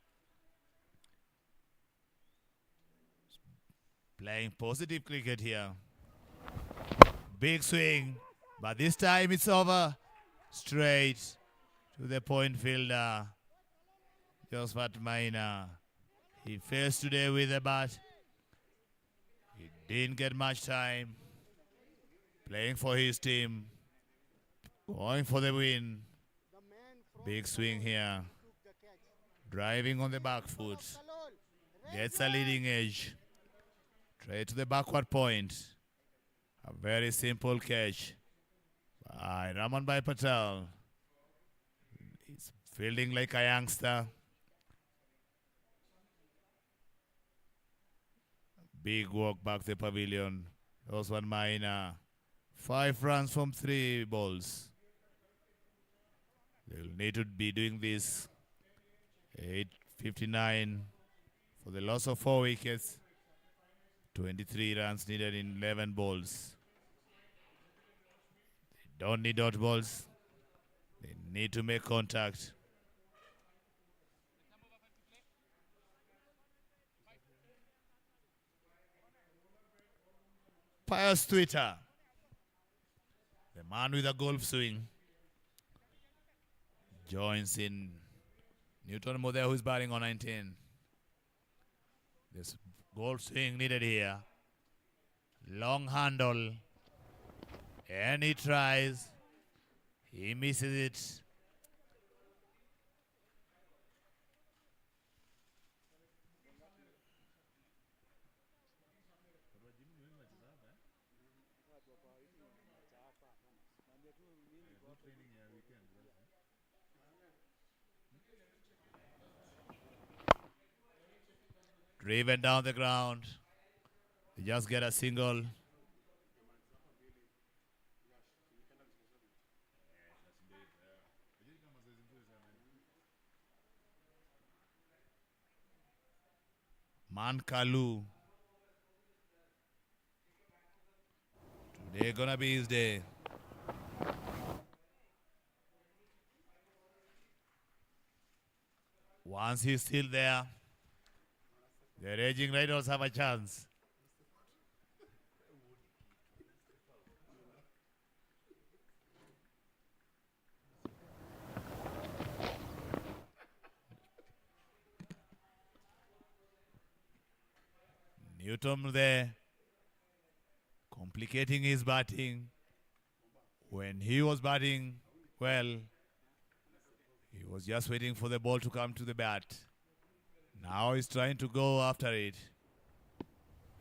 Playing positive cricket here. Big swing, but this time it's over. Straight to the point fielder. Josephat Maina. He faced today with a bat. He didn't get much time. Playing for his team. Going for the win. Big swing here. Driving on the back foot. Gets a leading edge. Straight to the backward point. A very simple catch by Raman Bhai Patel. He's fielding like a youngster. Big walk back to the pavilion. Those one minor. 5 runs from 3 balls. They'll need to be doing this. 8:59 for the loss of 4 wickets. 23 runs needed in 11 balls. They don't need dot balls. They need to make contact. Pius Twitter, the man with a golf swing, joins in. Newton Model, who's batting on 19. This golf swing needed here. Long handle. And he tries. He misses it. Driven down the ground. They just get a single. Mankalu. Today gonna be his day. Once he's still there, the raging Rhinos have a chance. Newton there, complicating his batting. When he was batting, well, he was just waiting for the ball to come to the bat. Now he's trying to go after it.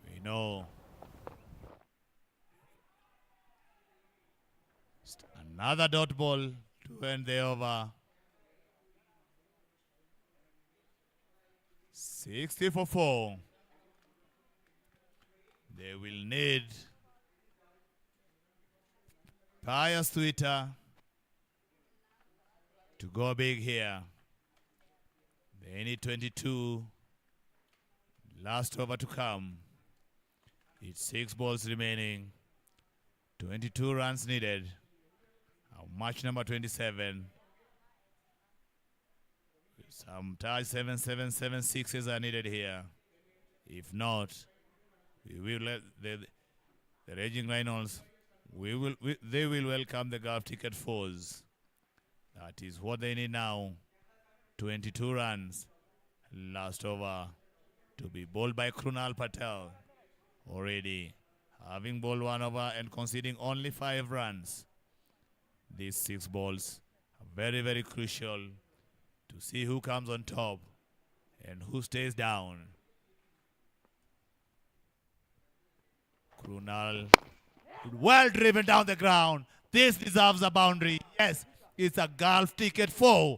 We know. Another dot ball to end the over. 60 for 4. They will need Pius Twitter to go big here. They need 22. Last over to come. It's 6 balls remaining. 22 runs needed. Match number 27. Some Taj 7-7-7 sixes are needed here. If not, we will let the Raging Rhinos, they will welcome the golf ticket fours. That is what they need now. 22 runs. Last over to be bowled by Krunal Patel. Already having bowled 1 over and conceding only 5 runs. These 6 balls are very, very crucial to see who comes on top and who stays down. Krunal, well driven down the ground. This deserves a boundary. Yes, it's a golf ticket 4.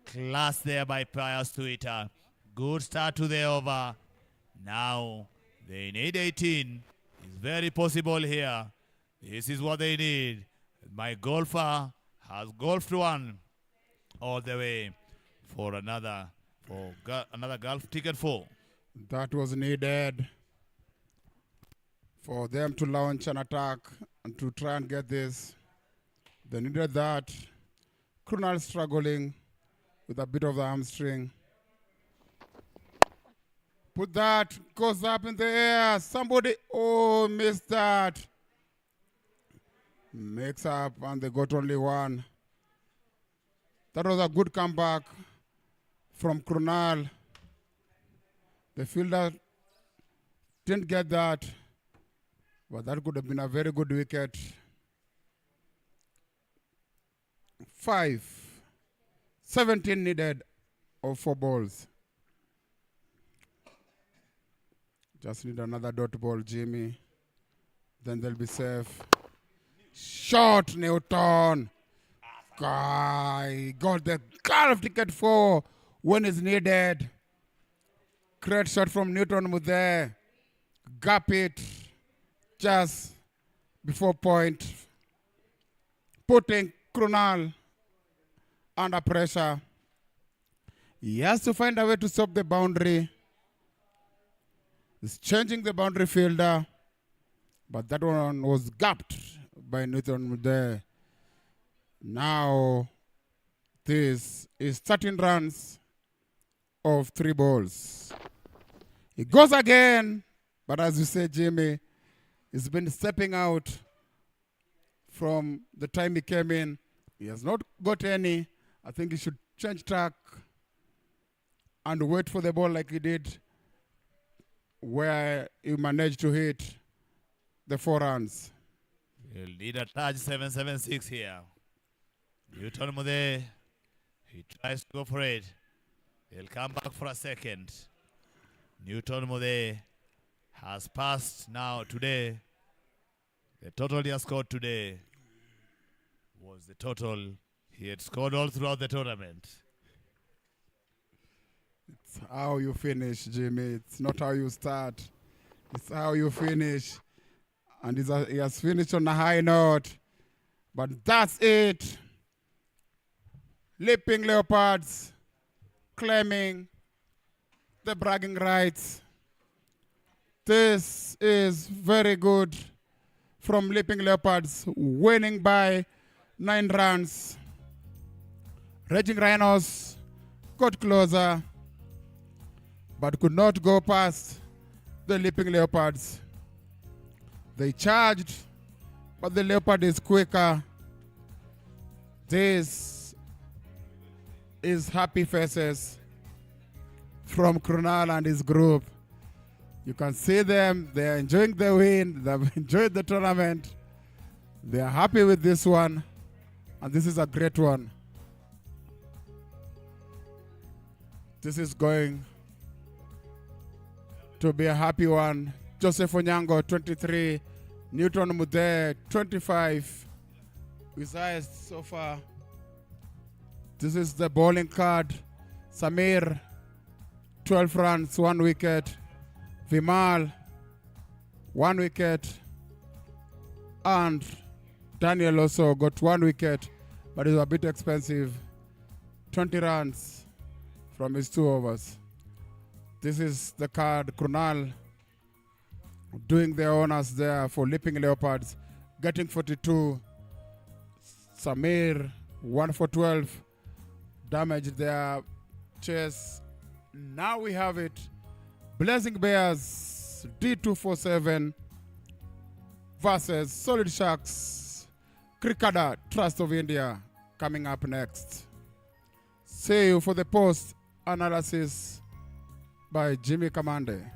Class there by Pius Twitter. Good start to the over. Now they need 18. It's very possible here. This is what they need. My golfer has golfed 1 all the way for another golf ticket 4. That was needed for them to launch an attack and to try and get this. They needed that. Krunal struggling with a bit of the hamstring. Put that, goes up in the air. Somebody, missed that. Makes up, and they got only 1. That was a good comeback from Krunal. The fielder didn't get that, but that could have been a very good wicket. 17 needed of 4 balls. Just need another dot ball, Jimmy. Then they'll be safe. Shot, Newton. Guy got the golf ticket for when it's needed. Great shot from Newton with there. Gap it just before point. Putting Krunal under pressure. He has to find a way to stop the boundary. He's changing the boundary fielder. But that one was gapped by Newton there. Now, this is 13 runs of 3 balls. He goes again, but as you said, Jimmy, he's been stepping out from the time he came in. He has not got any. I think he should change track and wait for the ball like he did, where he managed to hit the 4 runs. We'll need a touch 776 here. Newton Mude, he tries to go for it. He'll come back for a second. Newton Mude has passed now today. The total he has scored today was the total he had scored all throughout the tournament. It's how you finish, Jimmy. It's not how you start. It's how you finish. And he has finished on a high note. But that's it. Leaping Leopards claiming the bragging rights. This is very good from Leaping Leopards, winning by 9 runs. Raging Rhinos got closer, but could not go past the Leaping Leopards. They charged, but the Leopard is quicker. This is happy faces from Krunal and his group. You can see them, they're enjoying the win, they've enjoyed the tournament. They are happy with this one, and this is a great one. This is going to be a happy one. Joseph Onyango, 23. Newton Mude, 25. His highest so far. This is the bowling card. Samir, 12 runs, 1 wicket. Vimal, 1 wicket. And Daniel also got 1 wicket, but it's a bit expensive. 20 runs from his 2 overs. This is the card. Krunal doing their honors there for Leaping Leopards, getting 42. Samir, 1 for 12. Damaged their chase. Now we have it. Blazing Bears, D247 versus Solid Sharks, Cricketer, Trust of India, coming up next. See you for the post analysis by Jimmy Kamande.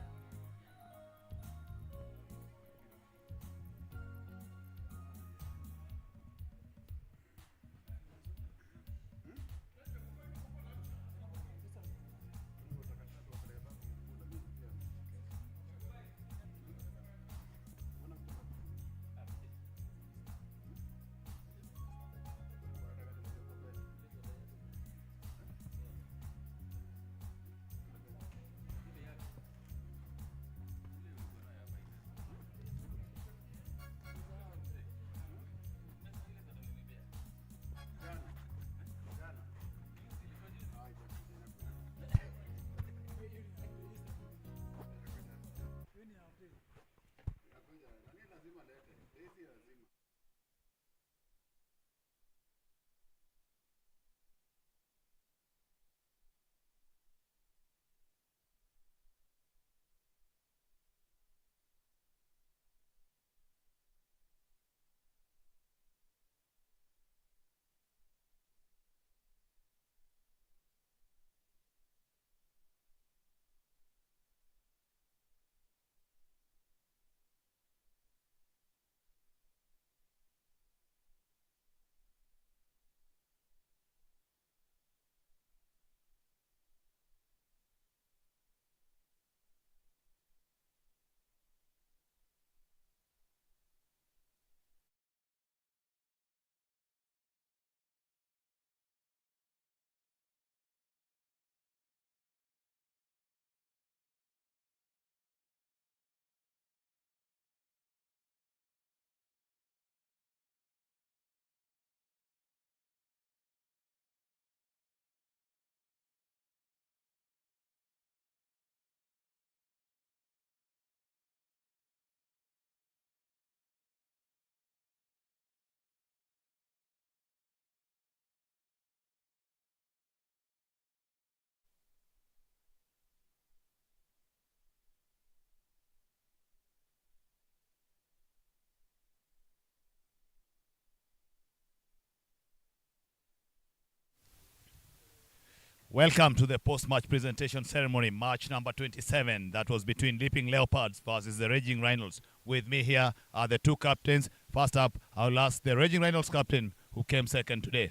Welcome to the post-match presentation ceremony, match number 27. That was between Leaping Leopards versus the Raging Rhinos. With me here are the two captains. First up, I'll ask the Raging Rhinos captain who came second today.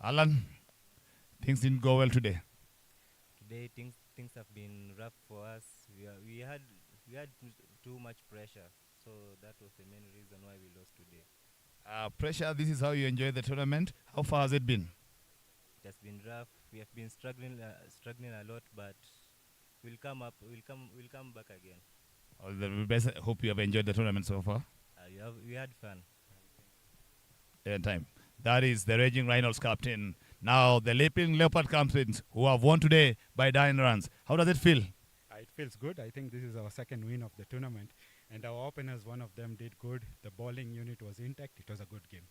Alan, things didn't go well today. Today things have been rough for us. We had too much pressure, so that was the main reason why we lost today. Pressure, this is how you enjoy the tournament. How far has it been? It has been rough. We have been struggling a lot, but we'll come back again. All the best. Hope you have enjoyed the tournament so far. We had fun. Time. That is the Raging Rhinos captain. Now the Leaping Leopard captains who have won today by 9 runs. How does it feel? It feels good. I think this is our second win of the tournament. And our openers, one of them did good. The bowling unit was intact. It was a good game.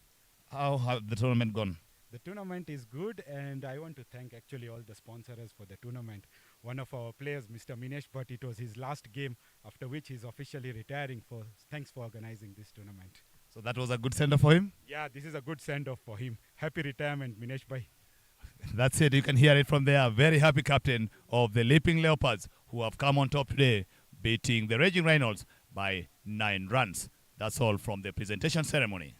How have the tournament gone? The tournament is good, and I want to thank actually all the sponsors for the tournament. One of our players, Mr. Minesh, but it was his last game, after which he's officially retiring. Thanks for organizing this tournament. So that was a good sender for him? Yeah, this is a good send-off for him. Happy retirement, Minesh bhai. That's it. You can hear it from there. Very happy captain of the Leaping Leopards who have come on top today, beating the Raging Rhinos by 9 runs. That's all from the presentation ceremony.